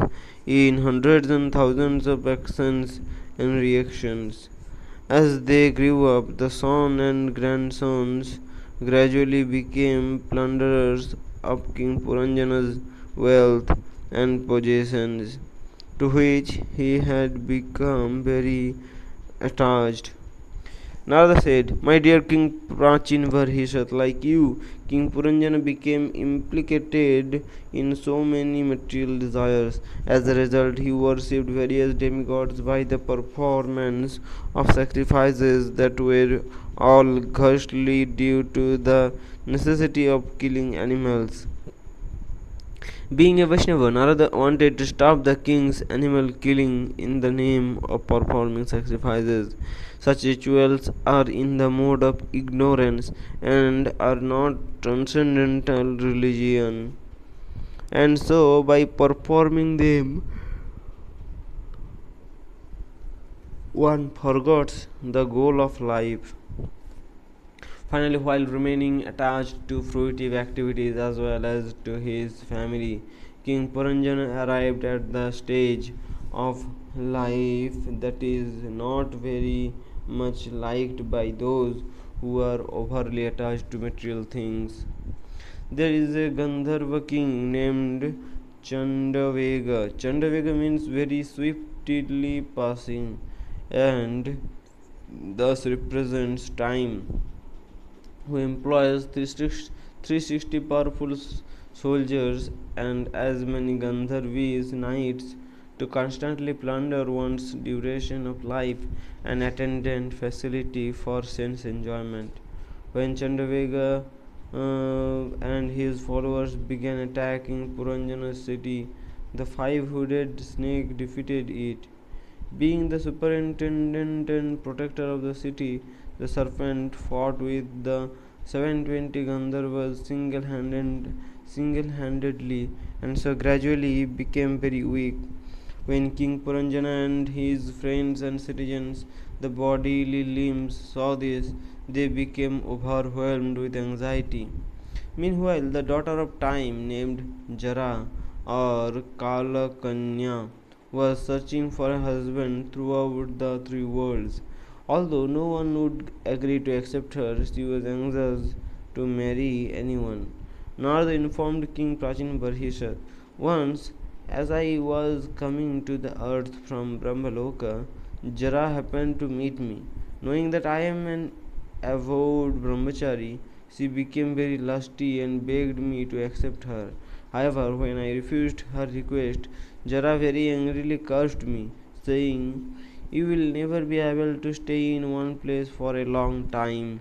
in hundreds and thousands of actions and reactions. As they grew up, the son and grandsons gradually became plunderers of King Puranjana's wealth and possessions, to which he had become very attached. Narada said, "My dear King Prachin Varhishat, like you, King Puranjana became implicated in so many material desires. As a result, he worshipped various demigods by the performance of sacrifices that were all ghastly due to the necessity of killing animals. Being a Vaishnava, Narada wanted to stop the king's animal killing in the name of performing sacrifices. Such rituals are in the mode of ignorance and are not transcendental religion. And so, by performing them, one forgets the goal of life. Finally, while remaining attached to fruitive activities as well as to his family, King Puranjana arrived at the stage of life that is not very much liked by those who are overly attached to material things. There is a Gandharva king named Chandavega. Chandavega means very swiftly passing and thus represents time, who employs 360 powerful soldiers and as many Gandharvis knights to constantly plunder one's duration of life and attendant facility for sense enjoyment. When Chandavega and his followers began attacking Puranjana's city, the five-hooded snake defeated it. Being the superintendent and protector of the city, the serpent fought with the 720 Gandharvas single-handedly and so gradually became very weak. When King Puranjana and his friends and citizens, the bodily limbs, saw this, they became overwhelmed with anxiety. Meanwhile, the daughter of time, named Jara or Kalakanya, was searching for a husband throughout the three worlds. Although no one would agree to accept her, she was anxious to marry anyone. Narada informed King Prachin Barhishat, "Once, as I was coming to the earth from Brahmaloka, Jara happened to meet me. Knowing that I am an avowed brahmachari, she became very lusty and begged me to accept her. However, when I refused her request, Jara very angrily cursed me, saying, 'You will never be able to stay in one place for a long time.'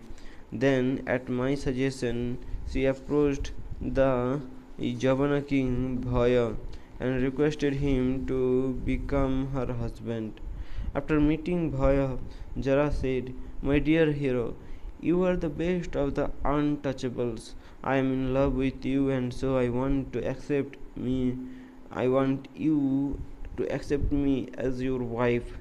Then, at my suggestion, she approached the Javana king Bhaya and requested him to become her husband. After meeting Bhaya, Jara said, 'My dear hero, you are the best of the untouchables. I am in love with you and so I want you to accept me as your wife.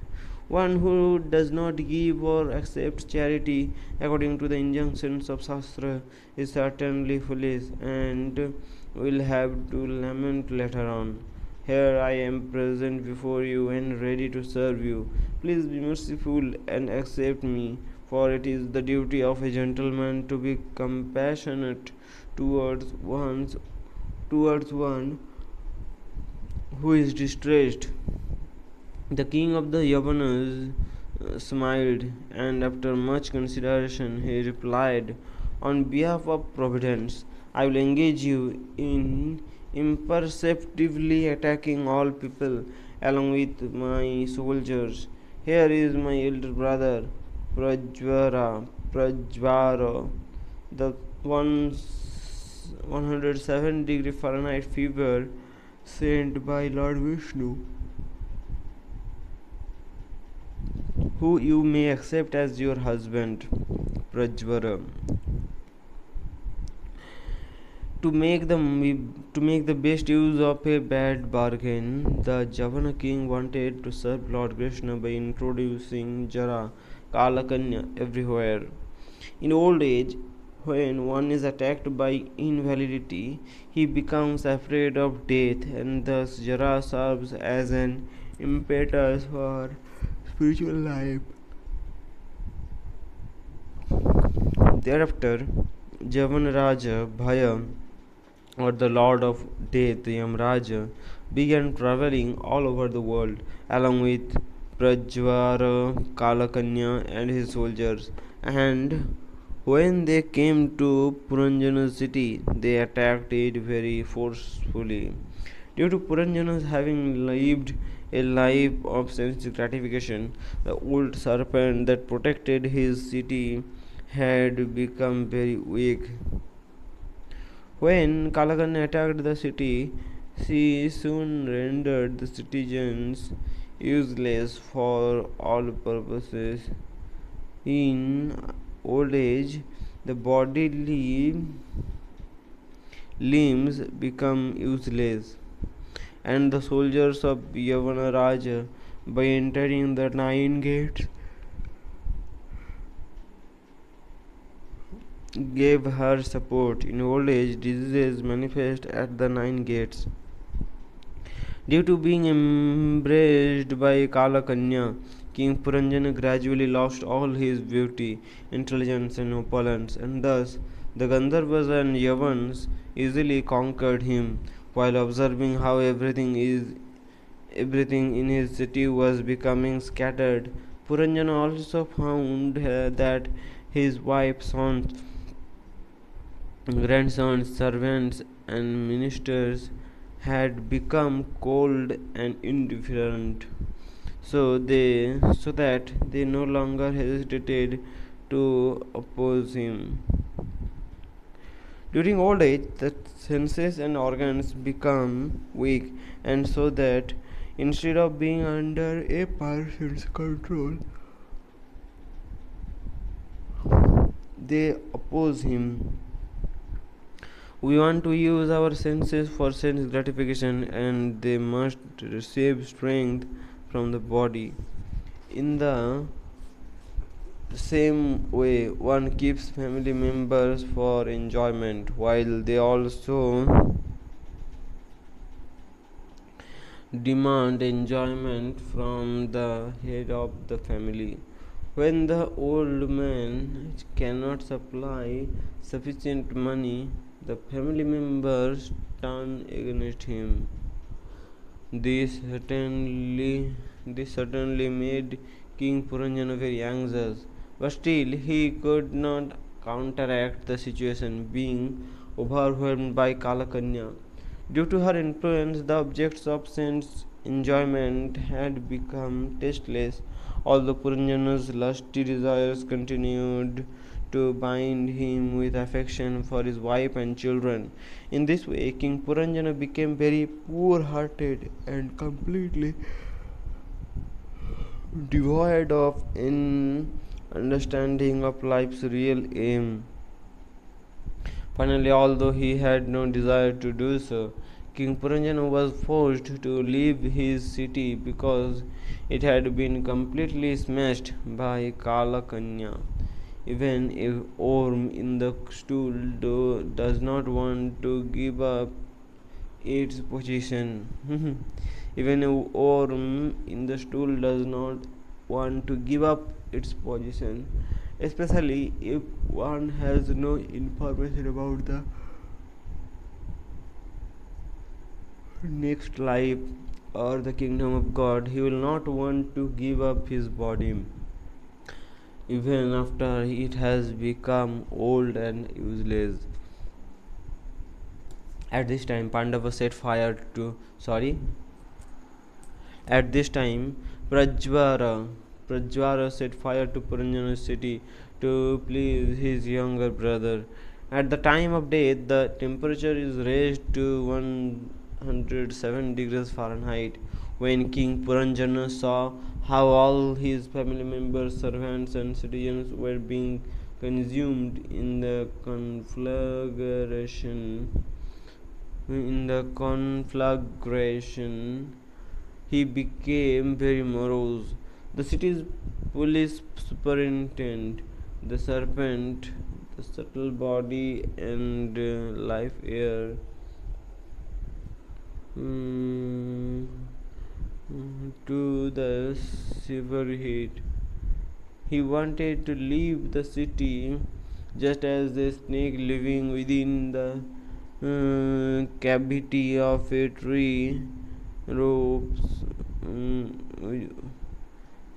One who does not give or accept charity according to the injunctions of Shastra is certainly foolish and will have to lament later on. Here I am present before you and ready to serve you. Please be merciful and accept me, for it is the duty of a gentleman to be compassionate towards one who is distressed.' The king of the Yavanas smiled, and after much consideration he replied, 'On behalf of Providence, I will engage you in imperceptibly attacking all people along with my soldiers. Here is my elder brother, Prajvara, the 107-degree Fahrenheit fever sent by Lord Vishnu, who you may accept as your husband.' Prajvara. To make the best use of a bad bargain, the Javana king wanted to serve Lord Krishna by introducing Jara, Kalakanya everywhere. In old age, when one is attacked by invalidity, he becomes afraid of death, and thus Jara serves as an impetus for spiritual life. Thereafter, Javanraja Bhaya, or the Lord of Death Yamraja, began traveling all over the world along with Prajvara Kalakanya and his soldiers. And when they came to Puranjana's city, they attacked it very forcefully. Due to Puranjana's having lived a life of sense gratification, the old serpent that protected his city had become very weak. When Kalakanya attacked the city, she soon rendered the citizens useless for all purposes. In old age, the bodily limbs become useless, and the soldiers of Yavanaraja, by entering the 9 gates, gave her support. In old age, diseases manifest at the 9 gates. Due to being embraced by Kalakanya, King Puranjana gradually lost all his beauty, intelligence, and opulence, and thus the Gandharvas and Yavans easily conquered him. While observing how everything in his city was becoming scattered, Puranjana also found that his wife, sons, grandsons, servants, and ministers had become cold and indifferent. So that they no longer hesitated to oppose him. During old age, the senses and organs become weak, and so that instead of being under a person's control, they oppose him. We want to use our senses for sense gratification, and they must receive strength from the body. In the same way, one keeps family members for enjoyment, while they also demand enjoyment from the head of the family. When the old man cannot supply sufficient money, the family members turn against him. This certainly this certainly made King Puranjana very anxious, but still he could not counteract the situation, being overwhelmed by Kalakanya. Due to her influence, the objects of sense enjoyment had become tasteless, although Puranjana's lusty desires continued to bind him with affection for his wife and children. In this way, King Puranjana became very poor hearted and completely devoid of an understanding of life's real aim. Finally, although he had no desire to do so, King Puranjana was forced to leave his city because it had been completely smashed by Kalakanya. Even a worm in the stool does not want to give up its position. Even a worm in the stool does not want to give up its position, especially if one has no information about the next life or the kingdom of God. He will not want to give up his body even after it has become old and useless. At this time, Pandava set fire to sorry. At this time, Prajvara set fire to Puranjana's city to please his younger brother. At the time of death, the temperature is raised to 107 degrees Fahrenheit. When King Puranjana saw how all his family members, servants, and citizens were being consumed in the conflagration, he became very morose. The city's police superintendent, the serpent, the subtle body, and live air to the severe heat. He wanted to leave the city just as a snake living within the cavity of a tree ropes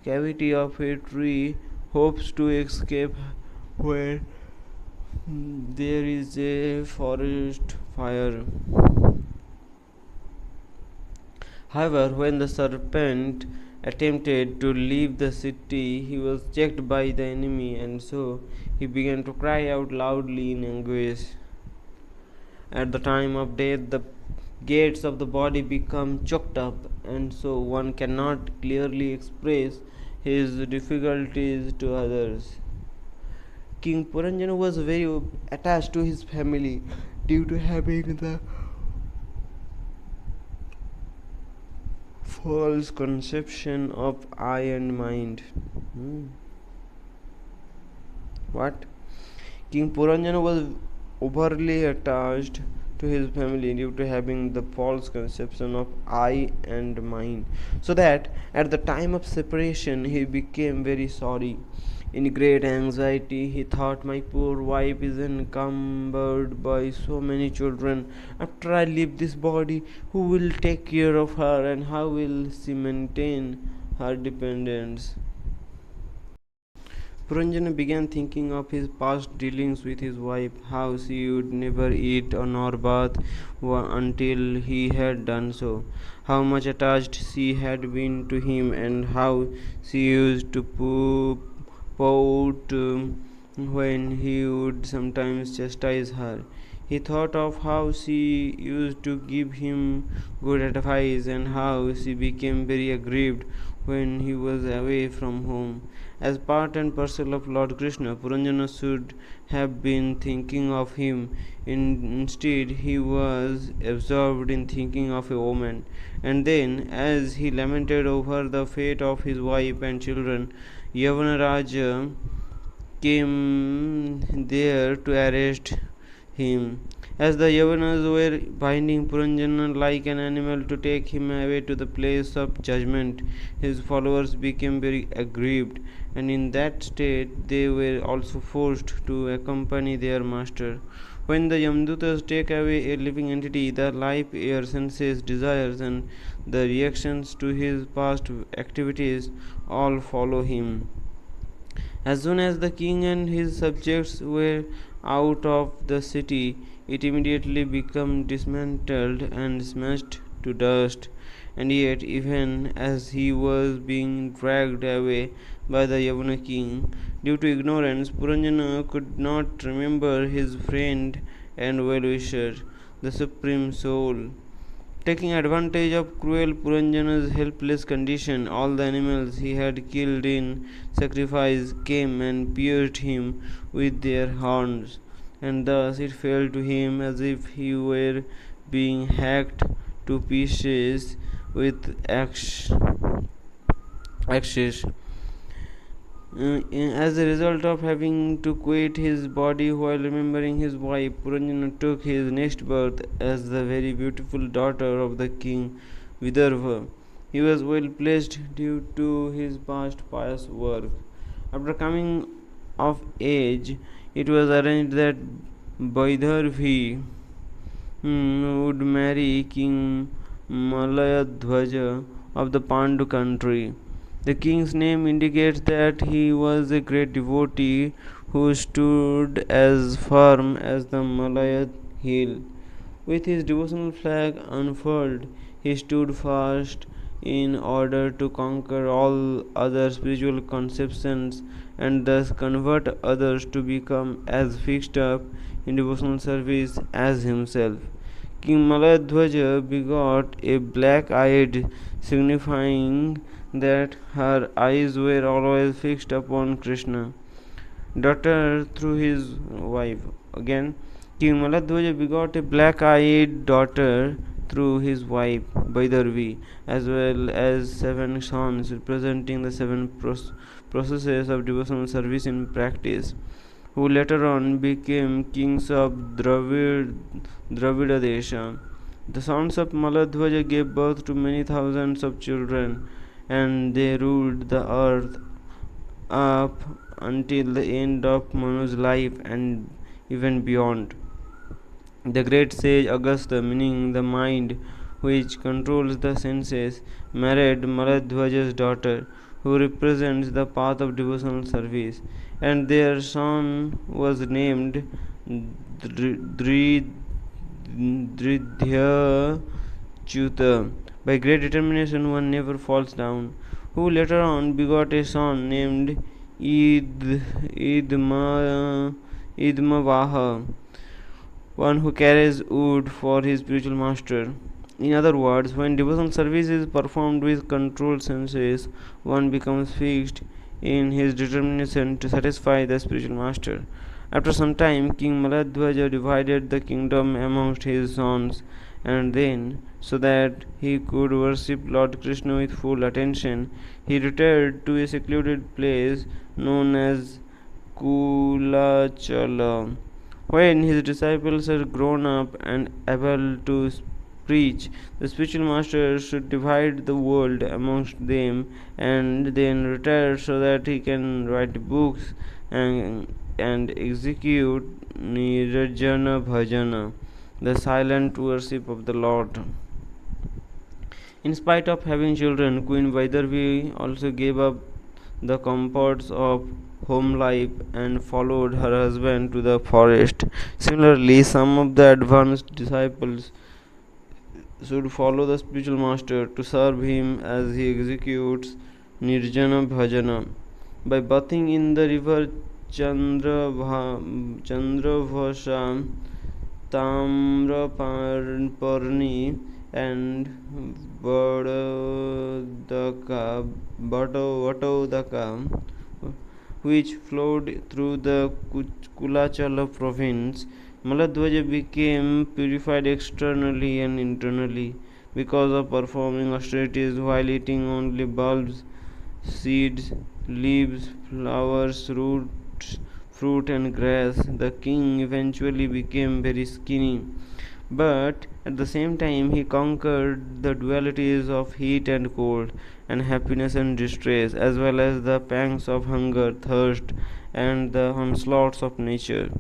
cavity of a tree hopes to escape where there is a forest fire. However, when the serpent attempted to leave the city, he was checked by the enemy, and so he began to cry out loudly in anguish. At the time of death, the gates of the body become choked up, and so one cannot clearly express his difficulties to others. King Puranjana was very attached to his family due to having the false conception of I and mind. What? King Puranjana was overly attached to his family due to having the false conception of I and mine, so that at the time of separation he became very sorry. In great anxiety, he thought, my poor wife is encumbered by so many children. After I leave this body, who will take care of her, and how will she maintain her dependence? Puranjana began thinking of his past dealings with his wife, how she would never eat nor bath until he had done so, how much attached she had been to him, and how she used to pout when he would sometimes chastise her. He thought of how she used to give him good advice, and how she became very aggrieved when he was away from home. As part and parcel of Lord Krishna, Puranjana should have been thinking of him. Instead, he was absorbed in thinking of a woman. And then, as he lamented over the fate of his wife and children, Yavanaraja came there to arrest him. As the Yavanas were binding Puranjana like an animal to take him away to the place of judgment, his followers became very aggrieved, and in that state they were also forced to accompany their master. When the Yamdutas take away a living entity, the life, air, senses, desires, and the reactions to his past activities all follow him. As soon as the king and his subjects were out of the city, it immediately became dismantled and smashed to dust. And yet, even as he was being dragged away by the Yavana king, due to ignorance, Puranjana could not remember his friend and well-wisher, the Supreme Soul. Taking advantage of cruel Puranjana's helpless condition, all the animals he had killed in sacrifice came and pierced him with their horns, and thus it felt to him as if he were being hacked to pieces with axes. As a result of having to quit his body while remembering his wife, Puranjana took his next birth as the very beautiful daughter of the king Vidarbha. He was well placed due to his past pious work. After coming of age, it was arranged that Vaidarbhi would marry King Malayadhwaja of the Pandu country. The king's name indicates that he was a great devotee who stood as firm as the Malaya hill. With his devotional flag unfurled, he stood fast in order to conquer all other spiritual conceptions and thus convert others to become as fixed up in devotional service as himself. King Malayadhwaja begot a black-eyed, signifying that her eyes were always fixed upon Krishna. Daughter through his wife. Again, King Maladhwaja begot a black-eyed daughter through his wife Vaidarbhi, as well as 7 sons, representing the 7 processes of devotional service in practice, who later on became kings of Dravida Desha. The sons of Maladhwaja gave birth to many thousands of children, and they ruled the earth up until the end of Manu's life and even beyond. The great sage Agastya, meaning the mind which controls the senses, married Maladhwaja's daughter, who represents the path of devotional service, and their son was named Dridhyachyuta. By great determination, one never falls down. Who later on begot a son named Idmavaha, one who carries wood for his spiritual master. In other words, when devotional service is performed with controlled senses, one becomes fixed in his determination to satisfy the spiritual master. After some time, King Maladhwaja divided the kingdom amongst his sons, and then, so that he could worship Lord Krishna with full attention, he retired to a secluded place known as Kulachala. When his disciples are grown up and able to preach, the spiritual master should divide the world amongst them and then retire so that he can write books and execute Nirjana Bhajana, the silent worship of the Lord. In spite of having children, Queen Vaidarvi also gave up the comforts of home life and followed her husband to the forest. Similarly, some of the advanced disciples should follow the spiritual master to serve him as he executes Nirjana Bhajana. By bathing in the river Chandravasha, Tamraparni, and Vatodaka, which flowed through the Kulachala province, Maladhwaja became purified externally and internally because of performing austerities while eating only bulbs, seeds, leaves, flowers, roots, fruit, and grass. The king eventually became very skinny, but at the same time he conquered the dualities of heat and cold, and happiness and distress, as well as the pangs of hunger, thirst, and the onslaughts of nature.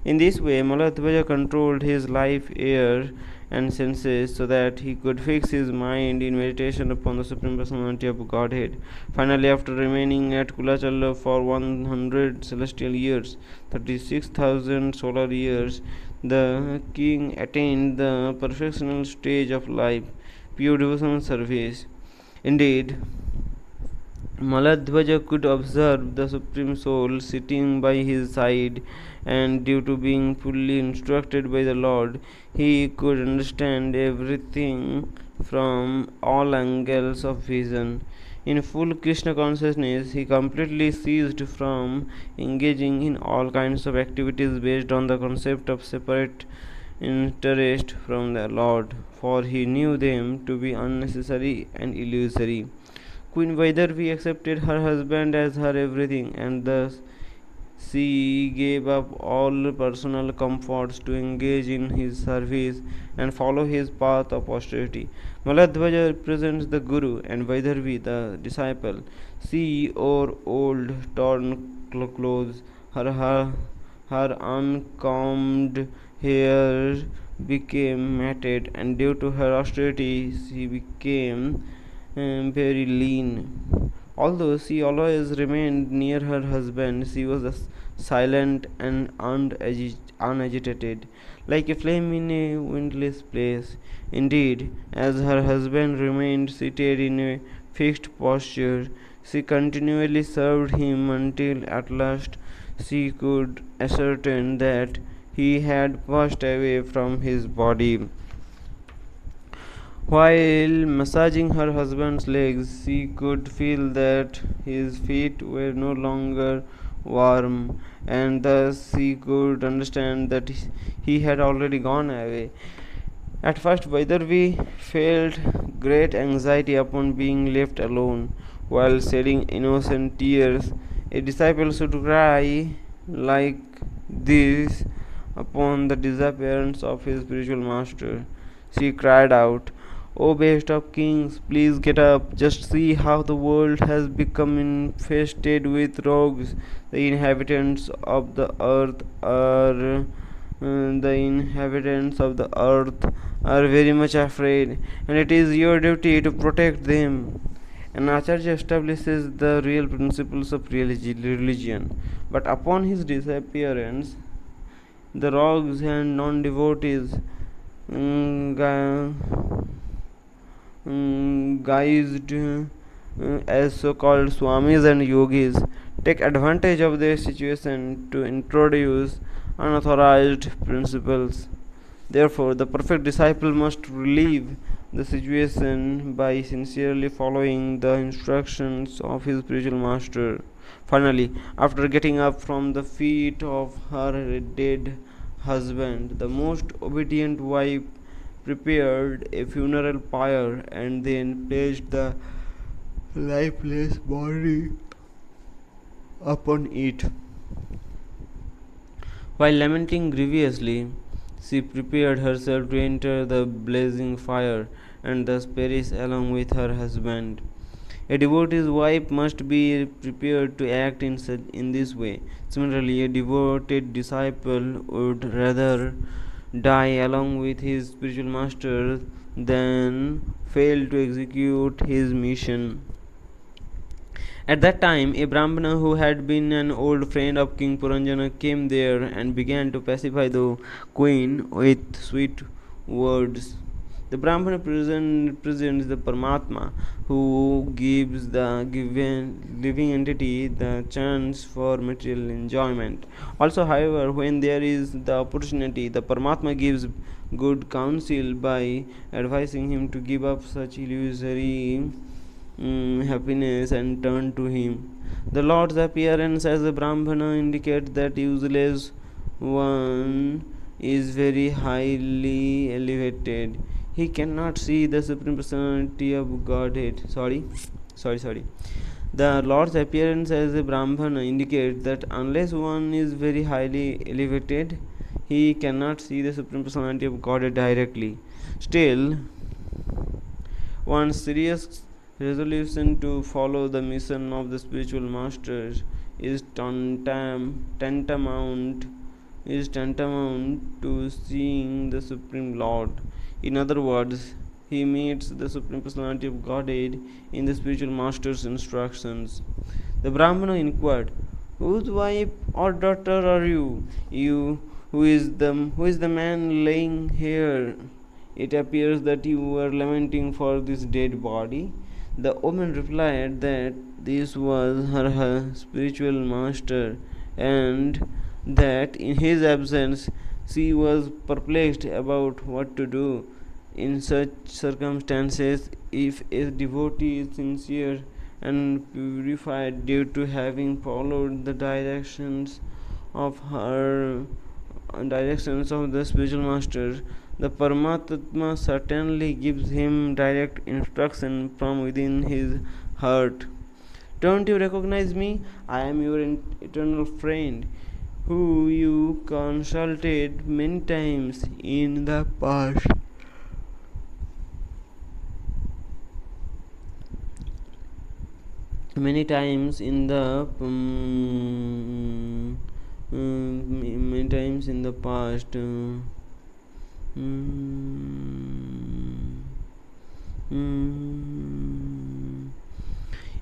In this way, Maladhwaja controlled his life, air, and senses so that he could fix his mind in meditation upon the Supreme Personality of Godhead. Finally, after remaining at Kulachala for 100 celestial years, 36,000 solar years, the king attained the perfectional stage of life, pure devotional service. Indeed, Maladhwaja could observe the Supreme Soul sitting by his side, and due to being fully instructed by the Lord, he could understand everything from all angles of vision. In full Krishna consciousness, he completely ceased from engaging in all kinds of activities based on the concept of separate interest from the Lord, for he knew them to be unnecessary and illusory. Queen Vaidarvi accepted her husband as her everything, and thus she gave up all personal comforts to engage in his service and follow his path of austerity. Maladhwaja represents the Guru and Vaidarvi the disciple. She wore old torn clothes. Her uncombed hair became matted, and due to her austerity, she became very lean. Although she always remained near her husband, she was silent and unagitated, like a flame in a windless place. Indeed, as her husband remained seated in a fixed posture, she continually served him until at last she could ascertain that he had passed away from his body. While massaging her husband's legs, she could feel that his feet were no longer warm, and thus she could understand that he had already gone away. At first, Vaidarvi felt great anxiety upon being left alone. While shedding innocent tears, a disciple should cry like this upon the disappearance of his spiritual master. She cried out, O best of kings, please get up. Just see how the world has become infested with rogues. The inhabitants of the earth are very much afraid, and it is your duty to protect them. An Acharya establishes the real principles of religion, but upon his disappearance, the rogues and non-devotees guised as so-called swamis and yogis take advantage of their situation to introduce unauthorized principles. Therefore, the perfect disciple must relieve the situation by sincerely following the instructions of his spiritual master. Finally, after getting up from the feet of her dead husband, the most obedient wife prepared a funeral pyre and then placed the lifeless body upon it. While lamenting grievously, she prepared herself to enter the blazing fire and thus perish along with her husband. A devotee's wife must be prepared to act in this way. Similarly, a devoted disciple would rather die along with his spiritual master than fail to execute his mission. At that time, a Brahmana who had been an old friend of King Puranjana came there and began to pacify the queen with sweet words. The Brahmana presents the Paramatma who gives the given living entity the chance for material enjoyment. Also, however, when there is the opportunity, the Paramatma gives good counsel by advising him to give up such illusory happiness and turn to him. The Lord's appearance as a Brahmana indicates that useless one is very highly elevated. He cannot see the Supreme Personality of Godhead. Sorry. The Lord's appearance as a Brahmana indicates that unless one is very highly elevated, he cannot see the Supreme Personality of Godhead directly. Still, one's serious resolution to follow the mission of the spiritual masters is tantamount to seeing the Supreme Lord. In other words, he meets the Supreme Personality of Godhead in the spiritual master's instructions. The Brahmana inquired, "Whose wife or daughter are you? Who is the man lying here? It appears that you are lamenting for this dead body." The woman replied that this was her spiritual master, and that in his absence she was perplexed about what to do. In such circumstances, if a devotee is sincere and purified due to having followed the directions of the spiritual master, the Paramatma certainly gives him direct instruction from within his heart. "Don't you recognize me? I am your eternal friend, who you consulted many times in the past. Many times in the past.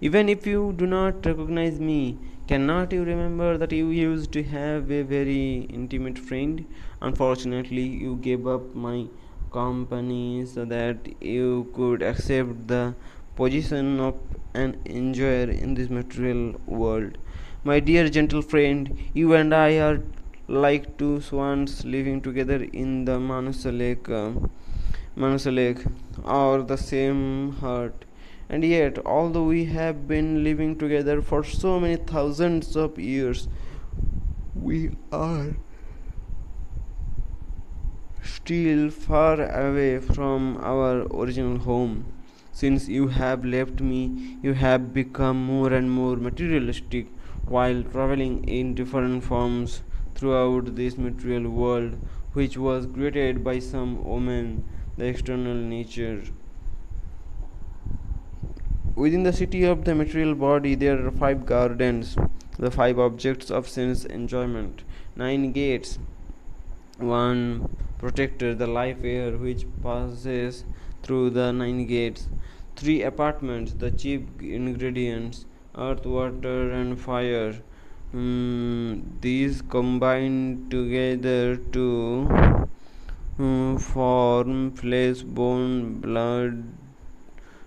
Even if you do not recognize me, cannot you remember that you used to have a very intimate friend? Unfortunately, you gave up my company so that you could accept the position of an enjoyer in this material world. My dear gentle friend, you and I are like two swans living together in the Manasa Lake, or the same heart. And yet, although we have been living together for so many thousands of years, we are still far away from our original home. Since you have left me, you have become more and more materialistic while traveling in different forms throughout this material world, which was created by some woman, the external nature. Within the city of the material body, there are 5 gardens, the 5 objects of sense enjoyment, 9 gates, one protector, the life air which passes through the 9 gates, 3 apartments, the chief ingredients, earth, water, and fire. These combine together to form flesh, bone, blood,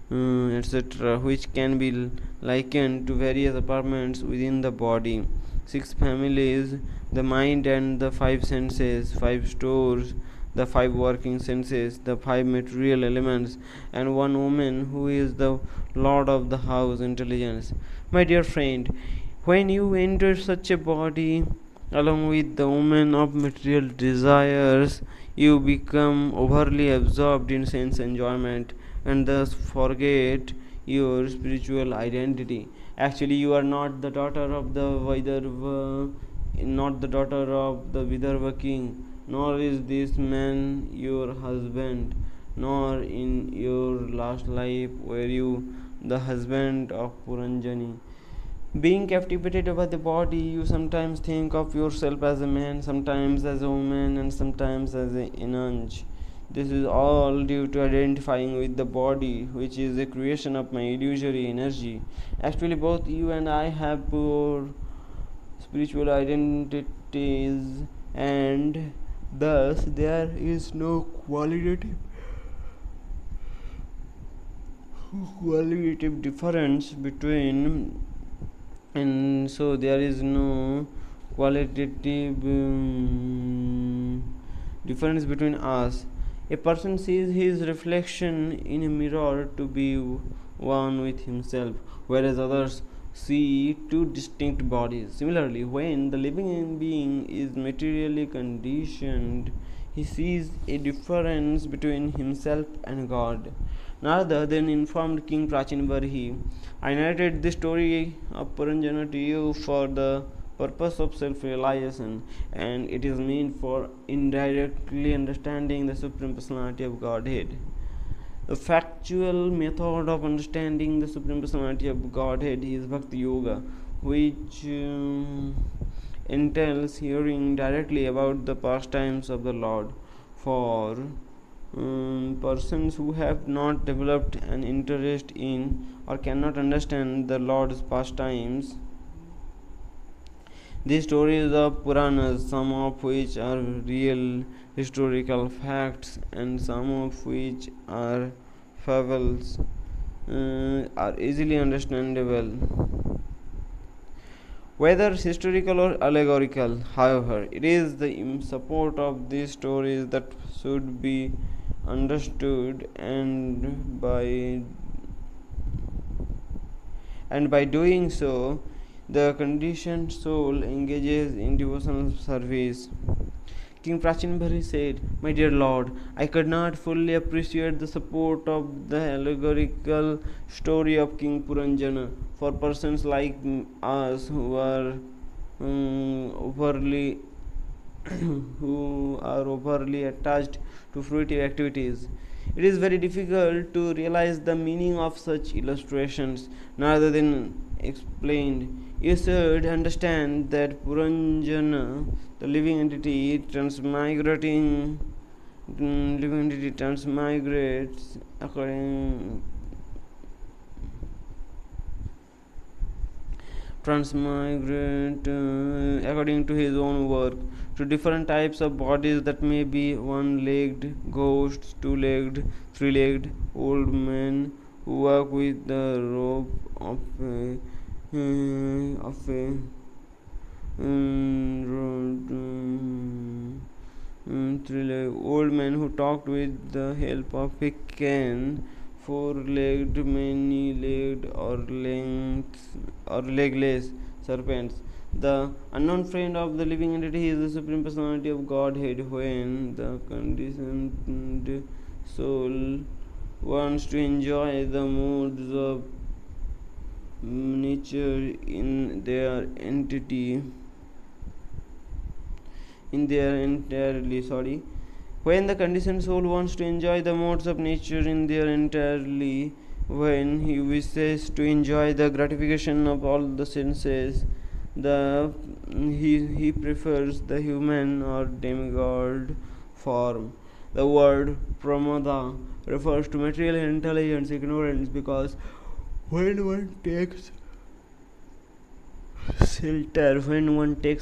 etc., which can be likened to various apartments within the body. 6 families, the mind and the 5 senses, 5 stores, the 5 working senses, the 5 material elements, and one woman who is the lord of the house, intelligence. My dear friend, when you enter such a body along with the woman of material desires, you become overly absorbed in sense enjoyment and thus forget your spiritual identity. Actually, you are not the daughter of the Vidarbha, not the daughter of the Vidarbha king, nor is this man your husband, nor in your last life were you the husband of Puranjani. Being captivated by the body, you sometimes think of yourself as a man, sometimes as a woman, and sometimes as an enange. This is all due to identifying with the body, which is a creation of my illusory energy. Actually, both you and I have poor spiritual identities, and thus there is no qualitative difference between, and so there is no qualitative difference between us. A person sees his reflection in a mirror to be one with himself, whereas others see 2 distinct bodies. Similarly, when the living being is materially conditioned, he sees a difference between himself and God. Narada then informed King Prachinbarhi, I narrated this story of Puranjana to you for the purpose of self-realization, and it is meant for indirectly understanding the Supreme Personality of Godhead. The factual method of understanding the Supreme Personality of Godhead is Bhakti Yoga, which entails hearing directly about the pastimes of the Lord. For persons who have not developed an interest in or cannot understand the Lord's pastimes, these stories of Puranas, some of which are real historical facts and some of which are fables, are easily understandable, whether historical or allegorical. However, it is the support of these stories that should be understood, and by doing so, the conditioned soul engages in devotional service. King Prachinbhari said, My dear Lord, I could not fully appreciate the support of the allegorical story of King Puranjana for persons like us who are overly who are overly attached to fruitive activities. It is very difficult to realize the meaning of such illustrations. Rather than explained, you should understand that Puranjana, the living entity transmigrates according to his own work to different types of bodies that may be one-legged ghosts, two-legged, three-legged old men who walk with the rope of a three-legged old men who talked with the help of a cane, four-legged, many-legged, or legless serpents. The unknown friend of the living entity is the Supreme Personality of Godhead. When the conditioned soul wants to enjoy the moods of nature in their when the conditioned soul wants to enjoy the modes of nature in their entirely, when he wishes to enjoy the gratification of all the senses, he prefers the human or demigod form. The word pramada refers to material intelligence ignorance, because when one takes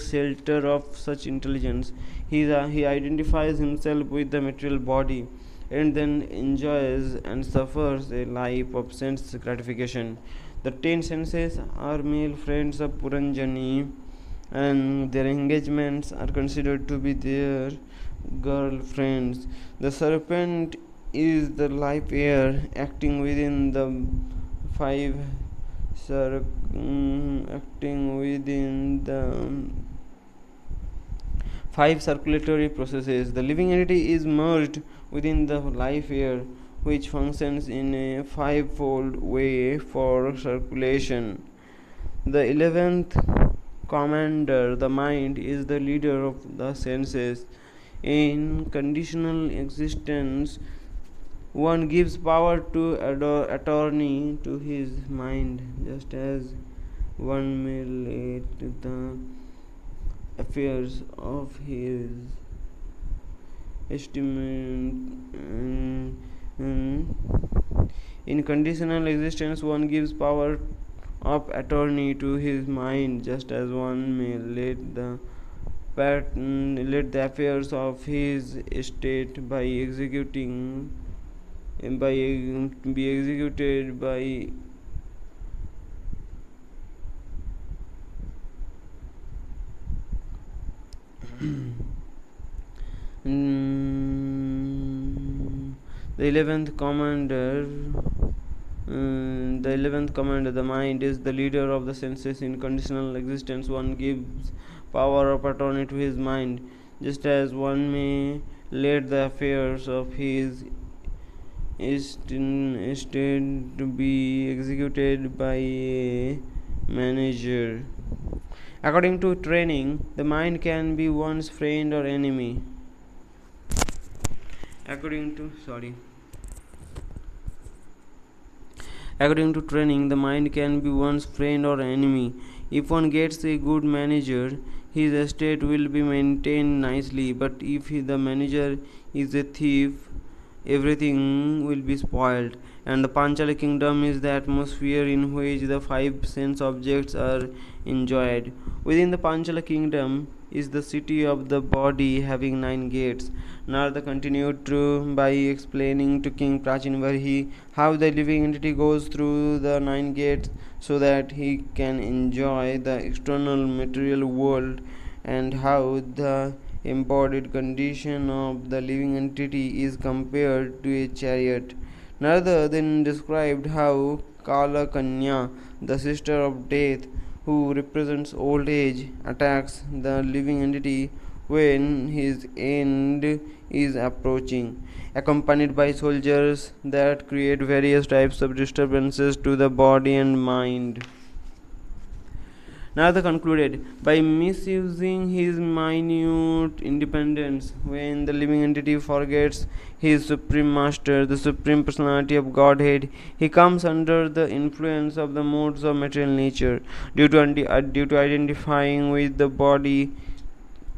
shelter of such intelligence, he identifies himself with the material body and then enjoys and suffers a life of sense gratification. The 10 senses are male friends of Puranjani, and their engagements are considered to be their girlfriends. The serpent is the life air acting within the five acting within the five circulatory processes. The living entity is merged within the life air, which functions in a fivefold way for circulation. The 11th commander, the mind, is the leader of the senses. In conditional existence, one gives power to attorney to his mind, just as one may let the affairs of his estimate. In conditional existence, one gives power of attorney to his mind, just as one may let the affairs of his estate be executed by the 11th commander. The mind, is the leader of the senses. In conditional existence, one gives power of attorney to his mind, just as one may let the affairs of his estate to be executed by a manager. According to training, the mind can be one's friend or enemy. According to training, the mind can be one's friend or enemy. If one gets a good manager, his estate will be maintained nicely, but if the manager is a thief, everything will be spoiled. And the Panchala kingdom is the atmosphere in which the five sense objects are enjoyed. Within the Panchala kingdom is the city of the body having 9 gates. Narada continued by explaining to King Prachinvarhi how the living entity goes through the 9 gates so that he can enjoy the external material world, and how the embodied condition of the living entity is compared to a chariot. Narada then described how Kala Kanya, the sister of death, who represents old age, attacks the living entity when his end is approaching, accompanied by soldiers that create various types of disturbances to the body and mind. Narada concluded, by misusing his minute independence, when the living entity forgets his supreme master, the supreme personality of Godhead, he comes under the influence of the modes of material nature. Due to identifying with the body,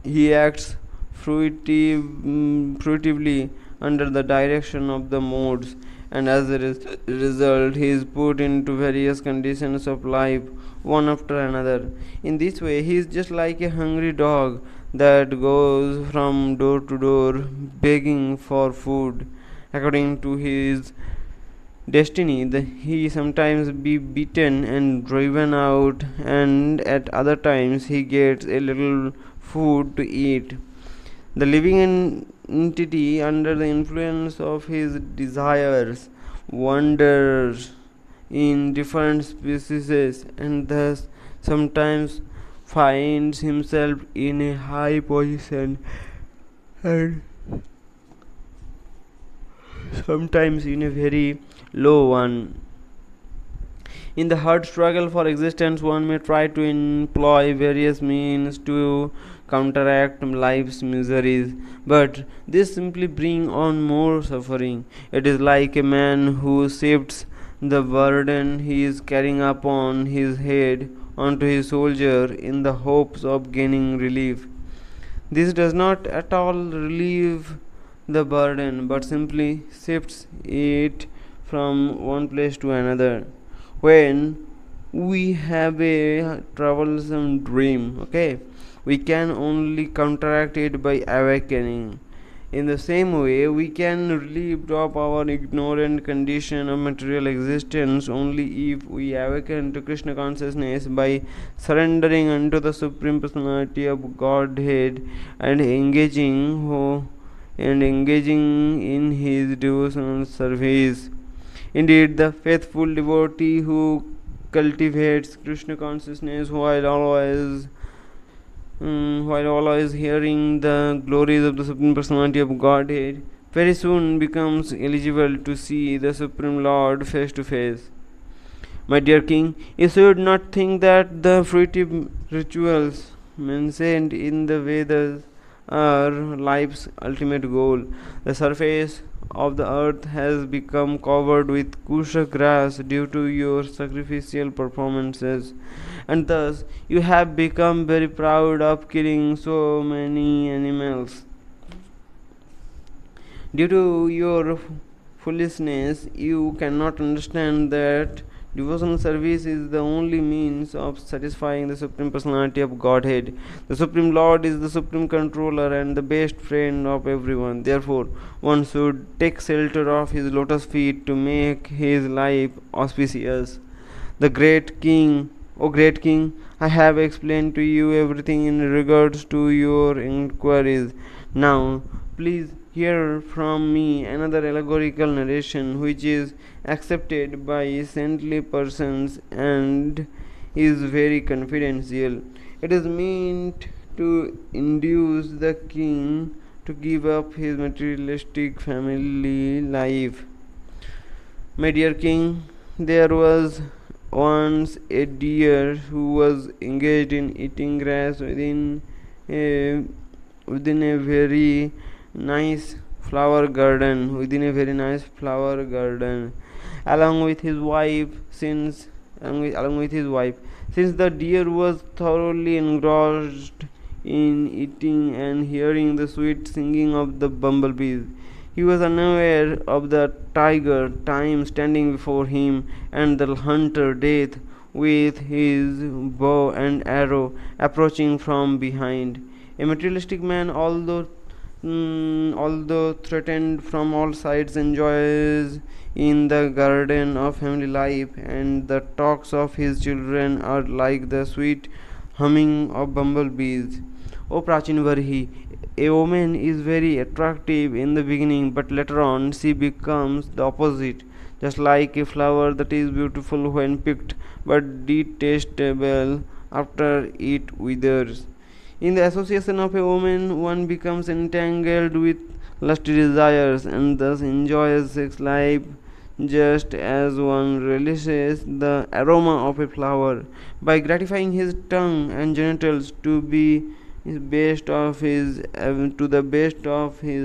he acts fruitively under the direction of the modes, and as a result, he is put into various conditions of life, one after another. In this way, he is just like a hungry dog that goes from door to door begging for food. According to his destiny, he sometimes be beaten and driven out, and at other times he gets a little food to eat. The living entity, under the influence of his desires, wanders in different species, and thus sometimes finds himself in a high position and sometimes in a very low one. In the hard struggle for existence, one may try to employ various means to counteract life's miseries, but this simply brings on more suffering. It is like a man who shifts the burden he is carrying upon his head onto his shoulder in the hopes of gaining relief. This does not at all relieve the burden but simply shifts it from one place to another. When we have a troublesome dream, okay, we can only counteract it by awakening. In the same way, we can relieve of our ignorant condition of material existence only if we awaken to Krishna consciousness by surrendering unto the Supreme Personality of Godhead and engaging in His devotional service. Indeed, the faithful devotee who cultivates Krishna consciousness while always hearing the glories of the Supreme Personality of Godhead, very soon becomes eligible to see the Supreme Lord face to face. My dear King, you should not think that the fruitive rituals mentioned in the Vedas are life's ultimate goal. The surface of the earth has become covered with kusha grass due to your sacrificial performances, and thus you have become very proud of killing so many animals. Due to your foolishness, you cannot understand that devotional service is the only means of satisfying the Supreme Personality of Godhead. The Supreme Lord is the Supreme Controller and the best friend of everyone. Therefore, one should take shelter of his lotus feet to make his life auspicious. The great King, O great King, I have explained to you everything in regards to your inquiries. Now, please hear from me another allegorical narration which is accepted by saintly persons and is very confidential. It is meant to induce the king to give up his materialistic family life. My dear king, there was once a deer who was engaged in eating grass within a very nice flower garden along with his wife. Since the deer was thoroughly engrossed in eating and hearing the sweet singing of the bumblebees, he was unaware of the tiger Time standing before him and the hunter Death with his bow and arrow approaching from behind. A materialistic man, although threatened from all sides, enjoys in the garden of family life, and the talks of his children are like the sweet humming of bumblebees. O Prachin Varhi, a woman is very attractive in the beginning, but later on she becomes the opposite, just like a flower that is beautiful when picked but detestable after it withers. In the association of a woman, one becomes entangled with lusty desires and thus enjoys sex life just as one relishes the aroma of a flower. By gratifying his tongue and genitals to the best of his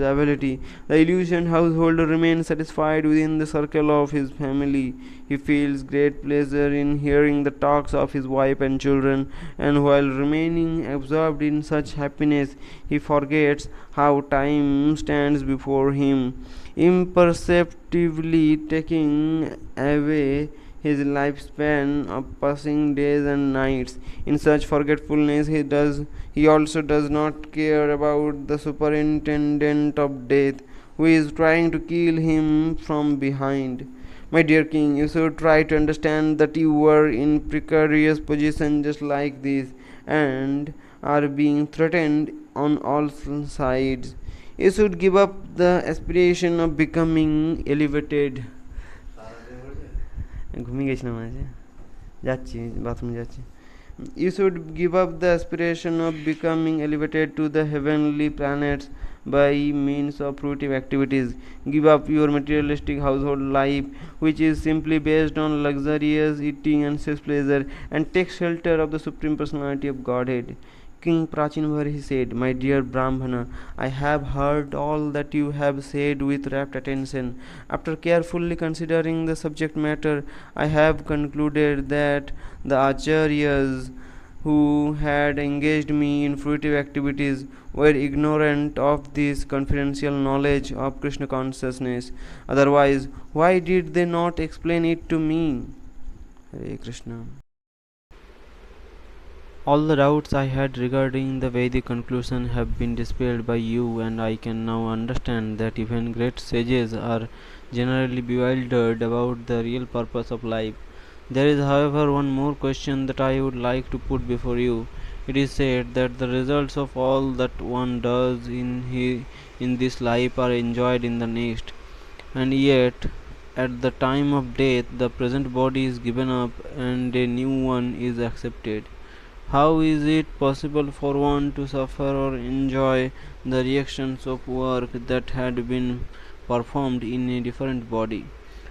ability, the illusioned householder remains satisfied within the circle of his family. He feels great pleasure in hearing the talks of his wife and children, and while remaining absorbed in such happiness, he forgets how time stands before him, imperceptibly taking away his lifespan of passing days and nights. In such forgetfulness, he also does not care about the superintendent of death, who is trying to kill him from behind. My dear king, you should try to understand that you are in precarious position just like this, and are being threatened on all sides. You should give up the aspiration of becoming elevated. ঘুমিয়ে গেছিলাম আজ যাচ্ছি বাথরুমে যাচ্ছি You should give up the aspiration of becoming elevated to the heavenly planets by means of fruitive activities. Give up your materialistic household life, which is simply based on luxurious eating and self pleasure, and take shelter of the Supreme Personality of Godhead. King Prachinvarhi said, My dear Brahmana, I have heard all that you have said with rapt attention. After carefully considering the subject matter, I have concluded that the acharyas who had engaged me in fruitive activities were ignorant of this confidential knowledge of Krishna consciousness. Otherwise, why did they not explain it to me? Hare Krishna. All the doubts I had regarding the Vedic conclusion have been dispelled by you, and I can now understand that even great sages are generally bewildered about the real purpose of life. There is, however, one more question that I would like to put before you. It is said that the results of all that one does in this life are enjoyed in the next, and yet at the time of death the present body is given up and a new one is accepted. How is it possible for one to suffer or enjoy the reactions of work that had been performed in a different body?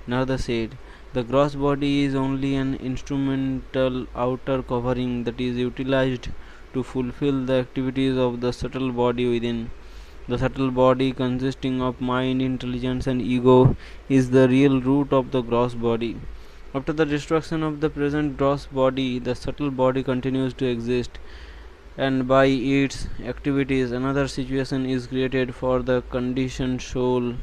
Narada said, The gross body is only an instrumental outer covering that is utilized to fulfill the activities of the subtle body within. The subtle body, consisting of mind, intelligence, and ego, is the real root of the gross body. After the destruction of the present gross body, the subtle body continues to exist, and by its activities, another situation is created for the conditioned soul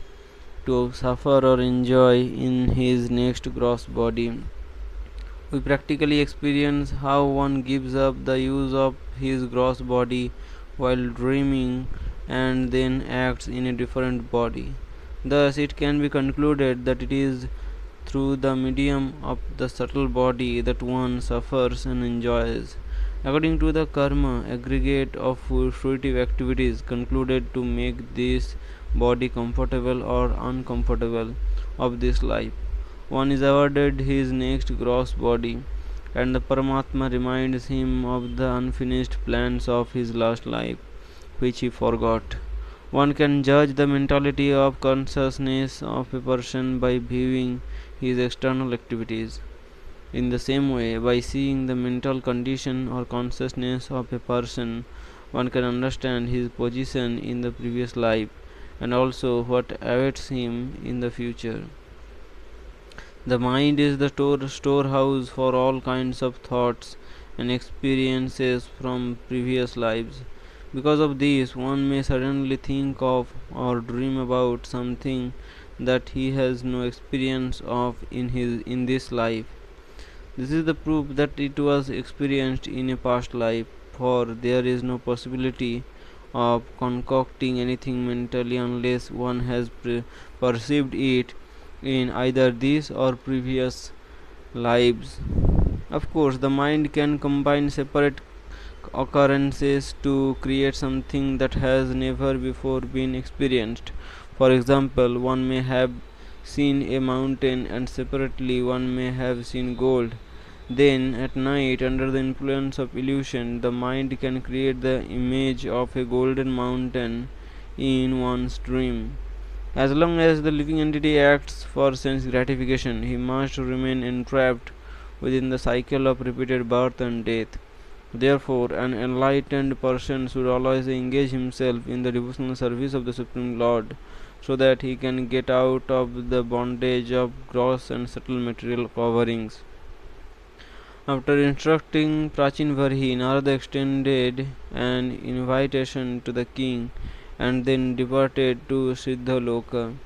to suffer or enjoy in his next gross body. We practically experience how one gives up the use of his gross body while dreaming and then acts in a different body. Thus, it can be concluded that it is through the medium of the subtle body that one suffers and enjoys. According to the karma aggregate of fruitive activities concluded to make this body comfortable or uncomfortable of this life, one is awarded his next gross body, and the Paramatma reminds him of the unfinished plans of his last life, which he forgot. One can judge the mentality of consciousness of a person by viewing his external activities. In the same way, by seeing the mental condition or consciousness of a person, one can understand his position in the previous life and also what awaits him in the future. The mind is the storehouse for all kinds of thoughts and experiences from previous lives. Because of this, one may suddenly think of or dream about something that he has no experience of in this life. This is the proof that it was experienced in a past life, for there is no possibility of concocting anything mentally unless one has perceived it in either this or previous lives. Of course, the mind can combine separate occurrences to create something that has never before been experienced. For example, one may have seen a mountain and separately one may have seen gold. Then, at night, under the influence of illusion, the mind can create the image of a golden mountain in one's dream. As long as the living entity acts for sense gratification, he must remain entrapped within the cycle of repeated birth and death. Therefore, an enlightened person should always engage himself in the devotional service of the Supreme Lord, so that he can get out of the bondage of gross and subtle material coverings. After instructing Prachinvarhi, Narada extended an invitation to the king and then departed to Siddhaloka,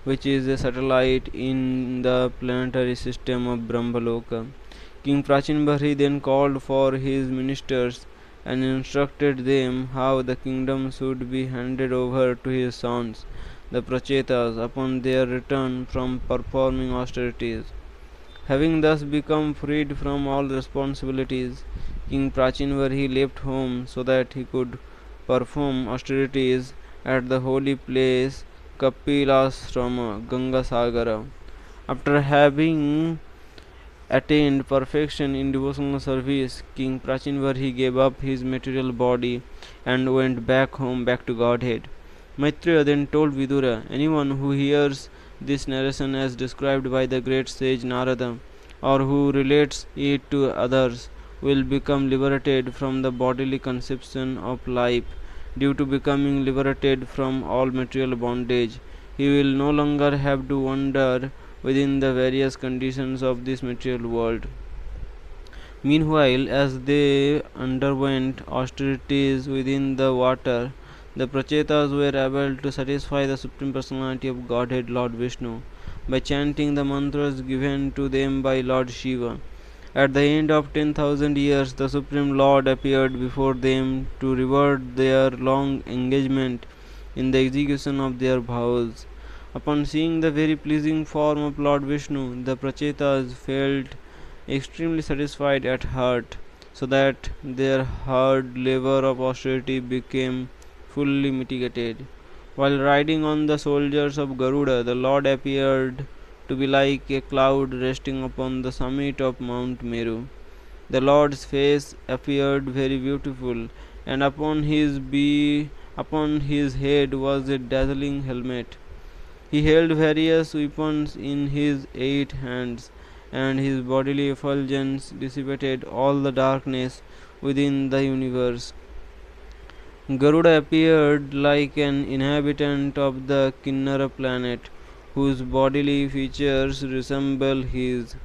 which is a satellite in the planetary system of Brahmaloka. King Prachinvarhi then called for his ministers and instructed them how the kingdom should be handed over to his sons, the Prachetas, upon their return from performing austerities. Having thus become freed from all responsibilities, King Prachinvarhi left home so that he could perform austerities at the holy place Kapilasrama, Gangasagara. After having attained perfection in devotional service, King Prachinvarhi gave up his material body and went back home, back to Godhead. Maitreya then told Vidura, anyone who hears this narration as described by the great sage Narada, or who relates it to others, will become liberated from the bodily conception of life. Due to becoming liberated from all material bondage, he will no longer have to wander within the various conditions of this material world. Meanwhile, as they underwent austerities within the water, the Prachetas were able to satisfy the Supreme Personality of Godhead, Lord Vishnu, by chanting the mantras given to them by Lord Shiva. At the end of 10,000 years, the Supreme Lord appeared before them to reward their long engagement in the execution of their vows. Upon seeing the very pleasing form of Lord Vishnu, the Prachetas felt extremely satisfied at heart, so that their hard labor of austerity became fully mitigated. While riding on the shoulders of Garuda, the Lord appeared to be like a cloud resting upon the summit of Mount Meru. The Lord's face appeared very beautiful, and upon his head was a dazzling helmet. He held various weapons in his 8 hands, and his bodily effulgence dissipated all the darkness within the universe. Garuda appeared like an inhabitant of the Kinnara planet, whose bodily features resemble his,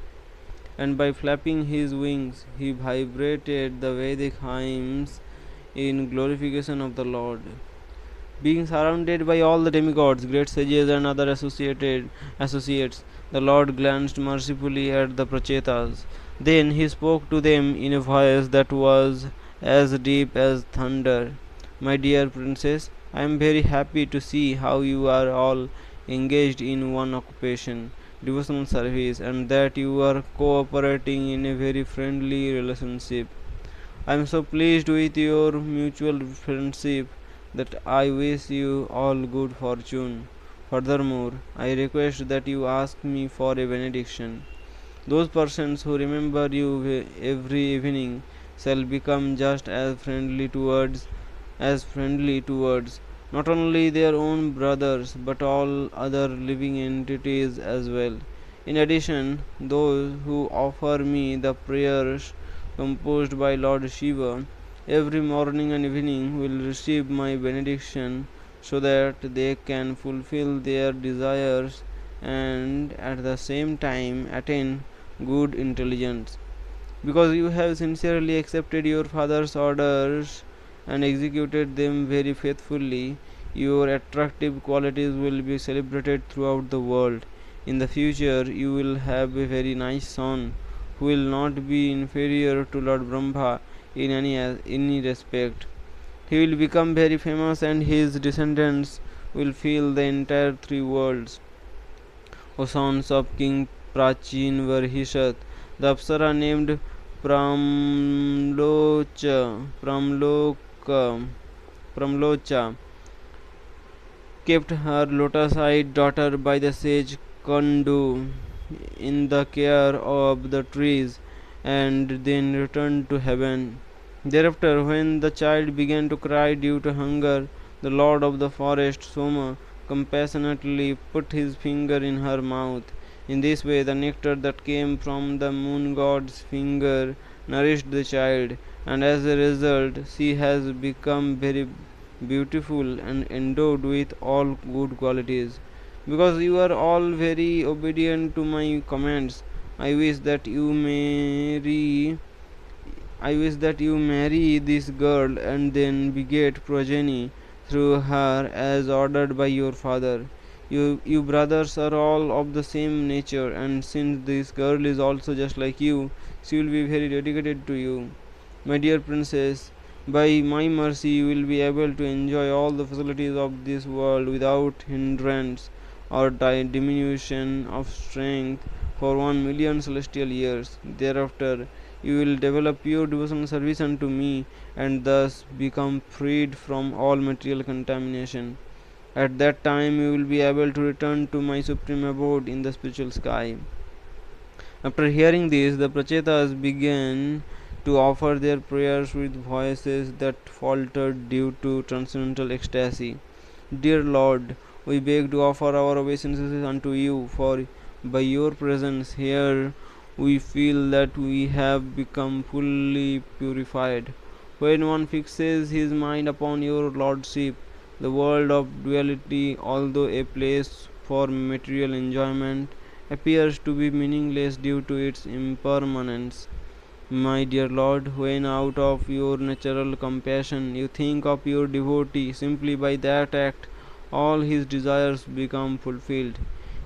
and by flapping his wings he vibrated the Vedic hymns in glorification of the Lord. Being surrounded by all the demigods, great sages, and other associates, the Lord glanced mercifully at the Prachetas. Then he spoke to them in a voice that was as deep as thunder. My dear princess, I am very happy to see how you are all engaged in one occupation, devotional service, and that you are cooperating in a very friendly relationship. I am so pleased with your mutual friendship that I wish you all good fortune. Furthermore, I request that you ask me for a benediction. Those persons who remember you every evening shall become just as friendly towards not only their own brothers but all other living entities as well. In addition, those who offer me the prayers composed by Lord Shiva every morning and evening will receive my benediction, so that they can fulfill their desires and at the same time attain good intelligence. Because you have sincerely accepted your father's orders and executed them very faithfully, your attractive qualities will be celebrated throughout the world. In the future, you will have a very nice son who will not be inferior to Lord Brahma in any respect. He will become very famous, and his descendants will fill the entire three worlds. O sons of King Prachin Varhishat, the Apsara named Pramlocha kept her lotus-eyed daughter by the sage Kandu in the care of the trees and then returned to heaven. Thereafter, when the child began to cry due to hunger, the lord of the forest, Soma, compassionately put his finger in her mouth. In this way, the nectar that came from the moon god's finger nourished the child, and as a result, she has become very beautiful and endowed with all good qualities. Because you are all very obedient to my commands, I wish that you marry this girl and then beget progeny through her as ordered by your father. You brothers are all of the same nature, and since this girl is also just like you, she will be very dedicated to you. My dear princess, by my mercy you will be able to enjoy all the facilities of this world without hindrance or diminution of strength for 1 million celestial years. Thereafter, you will develop pure devotional service unto me and thus become freed from all material contamination. At that time, you will be able to return to my supreme abode in the spiritual sky. After hearing this, the Prachetas began to offer their prayers with voices that faltered due to transcendental ecstasy. Dear Lord, we beg to offer our obeisances unto you, for by your presence here we feel that we have become fully purified. When one fixes his mind upon your lordship, the world of duality, although a place for material enjoyment, appears to be meaningless due to its impermanence. My dear Lord, when out of your natural compassion you think of your devotee, simply by that act all his desires become fulfilled.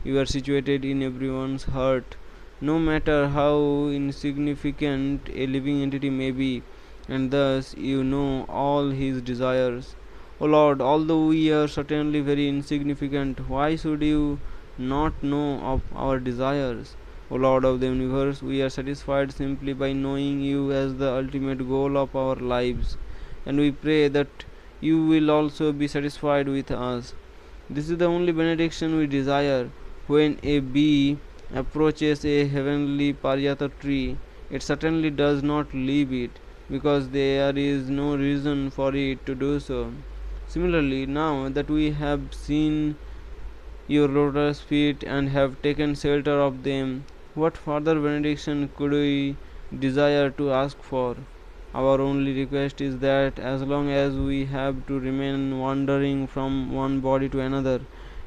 You are situated in everyone's heart, no matter how insignificant a living entity may be, and thus you know all his desires. O Lord, although we are certainly very insignificant, why should you not know of our desires? O Lord of the universe, we are satisfied simply by knowing you as the ultimate goal of our lives, and we pray that you will also be satisfied with us. This is the only benediction we desire. When a bee approaches a heavenly parijata tree, it certainly does not leave it, because there is no reason for it to do so. Similarly, now that we have seen your lotus feet and have taken shelter of them, what further benediction could we desire to ask for? Our only request is that as long as we have to remain wandering from one body to another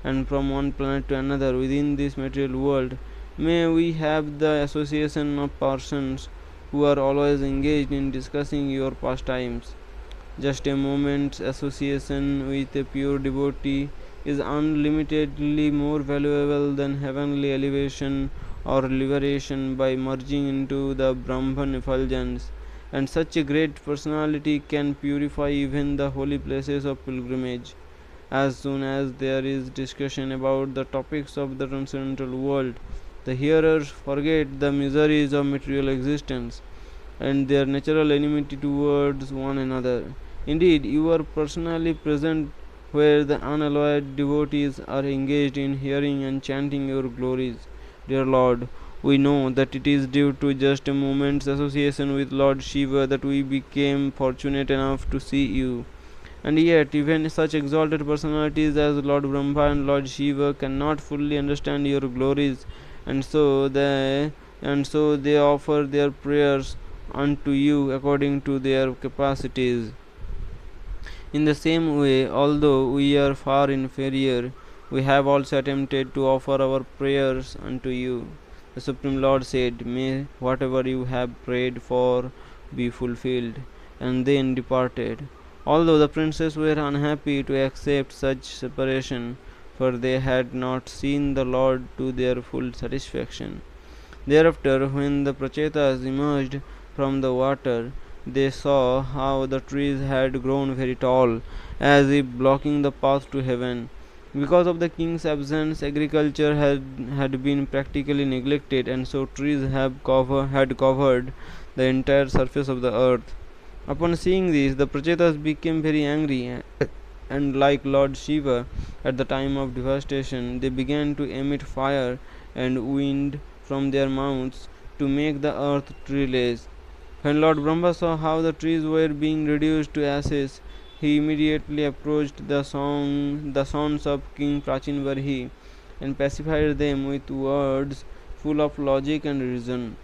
and from one planet to another within this material world, may we have the association of persons who are always engaged in discussing your pastimes. Just a moment's association with a pure devotee is unlimitedly more valuable than heavenly elevation or liberation by merging into the Brahman effulgence. And such a great personality can purify even the holy places of pilgrimage. As soon as there is discussion about the topics of the transcendental world, the hearers forget the miseries of material existence and their natural enmity towards one another. Indeed, you are personally present where the unalloyed devotees are engaged in hearing and chanting your glories. Dear Lord, we know that it is due to just a moment's association with Lord Shiva that we became fortunate enough to see you. And yet, even such exalted personalities as Lord Brahma and Lord Shiva cannot fully understand your glories, and so they offer their prayers unto you according to their capacities. In the same way, although we are far inferior, we have also attempted to offer our prayers unto you. The Supreme Lord said, "May whatever you have prayed for be fulfilled," and then departed. Although the princes were unhappy to accept such separation, for they had not seen the Lord to their full satisfaction. Thereafter, when the Prachetas emerged from the water, they saw how the trees had grown very tall, as if blocking the path to heaven. Because of the king's absence, agriculture had been practically neglected, and so trees had covered the entire surface of the earth. Upon seeing this, the Prachetas became very angry, and like Lord Shiva at the time of devastation, they began to emit fire and wind from their mouths to make the earth treeless. When Lord Brahma saw how the trees were being reduced to ashes, he immediately approached the sons of King Prachinvarhi and pacified them with words full of logic and reason.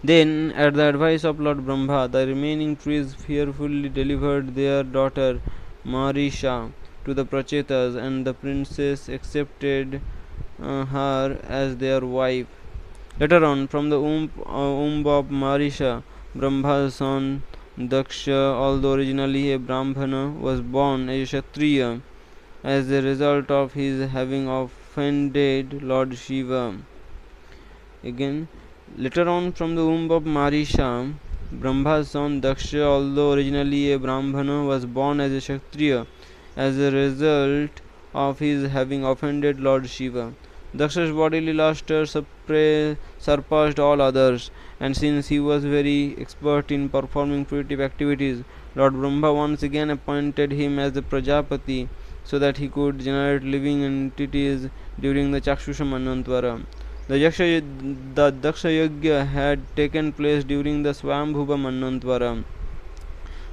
Then, at the advice of Lord Brahma, the remaining trees fearfully delivered their daughter Marisha to the Prachetas, and the princess accepted her as their wife. Later on, from the womb of Marisha, Brahma's son Daksha, although originally a Brahmana, was born a Kshatriya as a result of his having offended Lord Shiva. Again, later on, from the womb of Marisha, Brahma's son Daksha, although originally a Brahmana, was born as a Kshatriya as a result of his having offended Lord Shiva. Daksha's bodily luster surpassed all others, and since he was very expert in performing fruitive activities, Lord Brahma once again appointed him as the Prajapati so that he could generate living entities during the Chakshusha Manvantara. The Daksha Yajna had taken place during the Swambhuva Manvantara.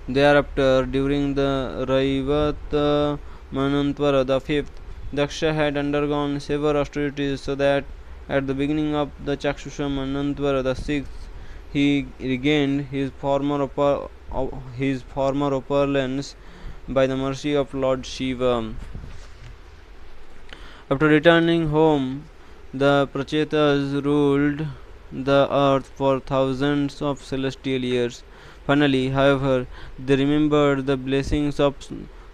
Thereafter, during the Raivata Manvantara, the fifth, Daksha had undergone severe austerities so that At the beginning of the Chakshusha Manvantara, the sixth, he regained his former opulence by the mercy of Lord Shiva. After returning home, the Prachetas ruled the earth for thousands of celestial years. Finally, however, they remembered the blessings of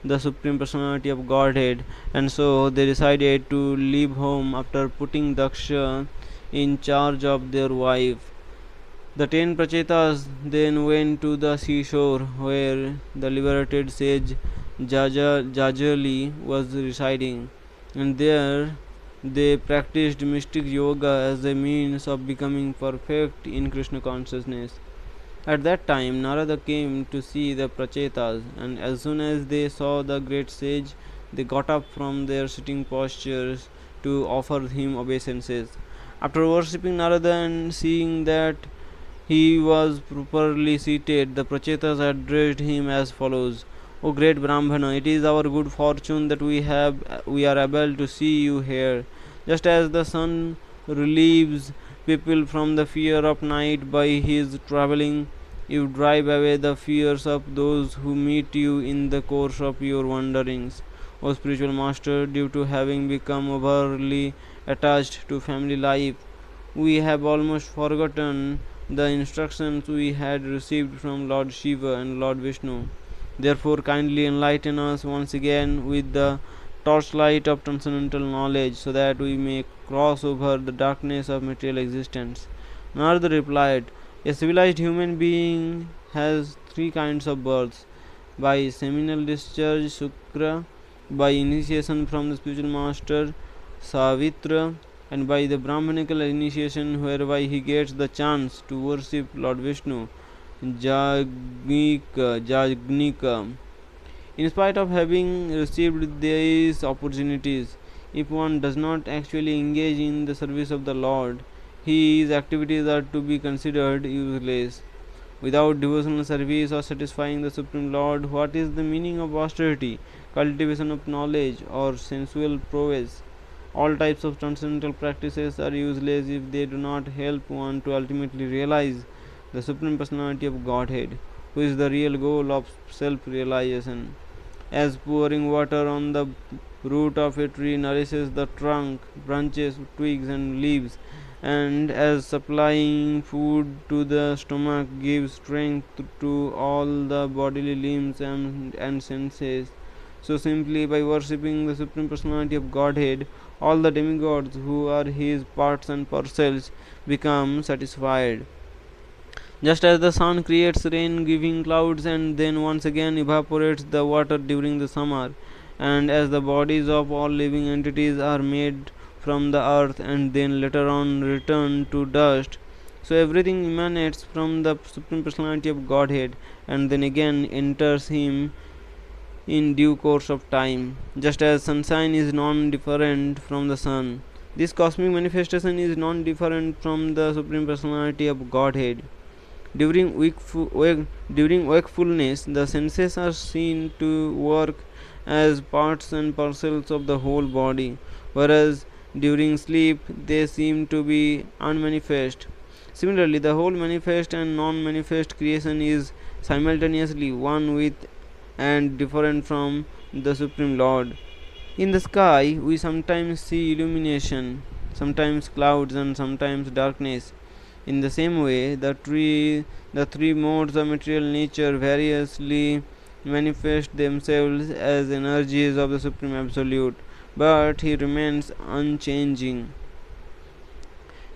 the Supreme Personality of Godhead, and so they decided to leave home after putting Daksha in charge of their wife. The 10 Prachetas then went to the seashore where the liberated sage Jajali was residing, and there they practiced mystic yoga as a means of becoming perfect in Krishna consciousness. At that time, Narada came to see the Prachetas, and as soon as they saw the great sage, they got up from their sitting postures to offer him obeisances. After worshipping Narada and seeing that he was properly seated, the Prachetas addressed him as follows: O great Brahmana, it is our good fortune that we are able to see you here. Just as the sun relieves people from the fear of night by his traveling, you drive away the fears of those who meet you in the course of your wanderings. O spiritual master, due to having become overly attached to family life, we have almost forgotten the instructions we had received from Lord Shiva and Lord Vishnu. Therefore, kindly enlighten us once again with the torchlight of transcendental knowledge, so that we may cross over the darkness of material existence. Narada replied, a civilized human being has three kinds of births: by seminal discharge, Shukra; by initiation from the spiritual master, Savitra; and by the Brahmanical initiation, whereby he gets the chance to worship Lord Vishnu, Jagnika. In spite of having received these opportunities, if one does not actually engage in the service of the Lord, his activities are to be considered useless. Without devotional service or satisfying the Supreme Lord, what is the meaning of austerity, cultivation of knowledge, or sensual prowess? All types of transcendental practices are useless if they do not help one to ultimately realize the Supreme Personality of Godhead, who is the real goal of self realization. As pouring water on the root of a tree nourishes the trunk, branches, twigs, and leaves, and as supplying food to the stomach gives strength to all the bodily limbs and senses, so simply by worshipping the Supreme Personality of Godhead, all the demigods who are his parts and parcels become satisfied. Just as the sun creates rain giving clouds and then once again evaporates the water during the summer, and as the bodies of all living entities are made from the earth and then later on return to dust, so everything emanates from the Supreme Personality of Godhead and then again enters him in due course of time. Just as sunshine is non-different from the sun, this cosmic manifestation is non-different from the Supreme Personality of Godhead. During wakefulness, the senses are seen to work as parts and parcels of the whole body, whereas during sleep they seem to be unmanifest. Similarly, the whole manifest and non manifest creation is simultaneously one with and different from the Supreme Lord. In the sky, we sometimes see illumination, sometimes clouds, and sometimes darkness. In the same way, the three modes of material nature variously manifest themselves as energies of the Supreme Absolute, but He remains unchanging.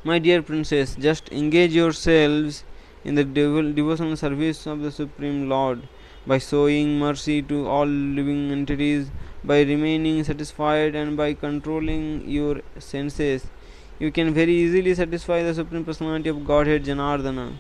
My dear princess, just engage yourselves in the devotional service of the Supreme Lord by showing mercy to all living entities, by remaining satisfied, and by controlling your senses. You can very easily satisfy the Supreme Personality of Godhead Janardana.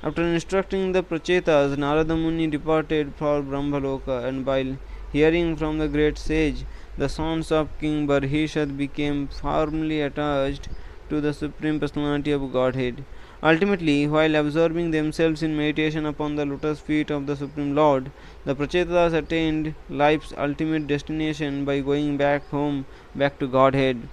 After instructing the Prachetas, Narada Muni departed for Brahmaloka, and while hearing from the great sage, the sons of King Barhishat became firmly attached to the Supreme Personality of Godhead. Ultimately, while absorbing themselves in meditation upon the lotus feet of the Supreme Lord, the Prachetas attained life's ultimate destination by going back home, back to Godhead.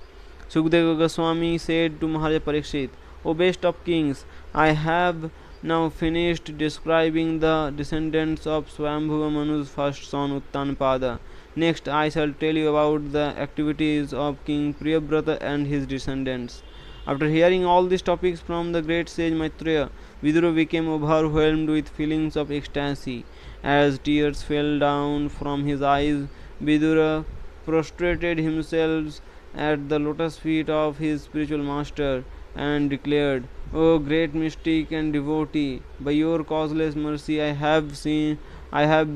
Sukadeva Goswami said to Maharaja Parikshit, O best of kings, I have now finished describing the descendants of Swambhuva Manu's first son Uttanpada. Next, I shall tell you about the activities of King Priyabrata and his descendants. After hearing all these topics from the great sage Maitreya, Vidura became overwhelmed with feelings of ecstasy. As tears fell down from his eyes, Vidura prostrated himself at the lotus feet of his spiritual master and declared, O great mystic and devotee, by your causeless mercy I have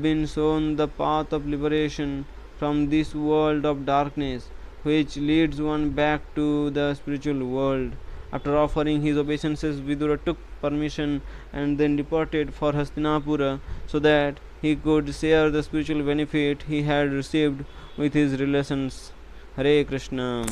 been shown the path of liberation from this world of darkness, which leads one back to the spiritual world. After offering his obeisances, Vidura took permission and then departed for Hastinapura so that he could share the spiritual benefit he had received with his relations. Hare Krishna.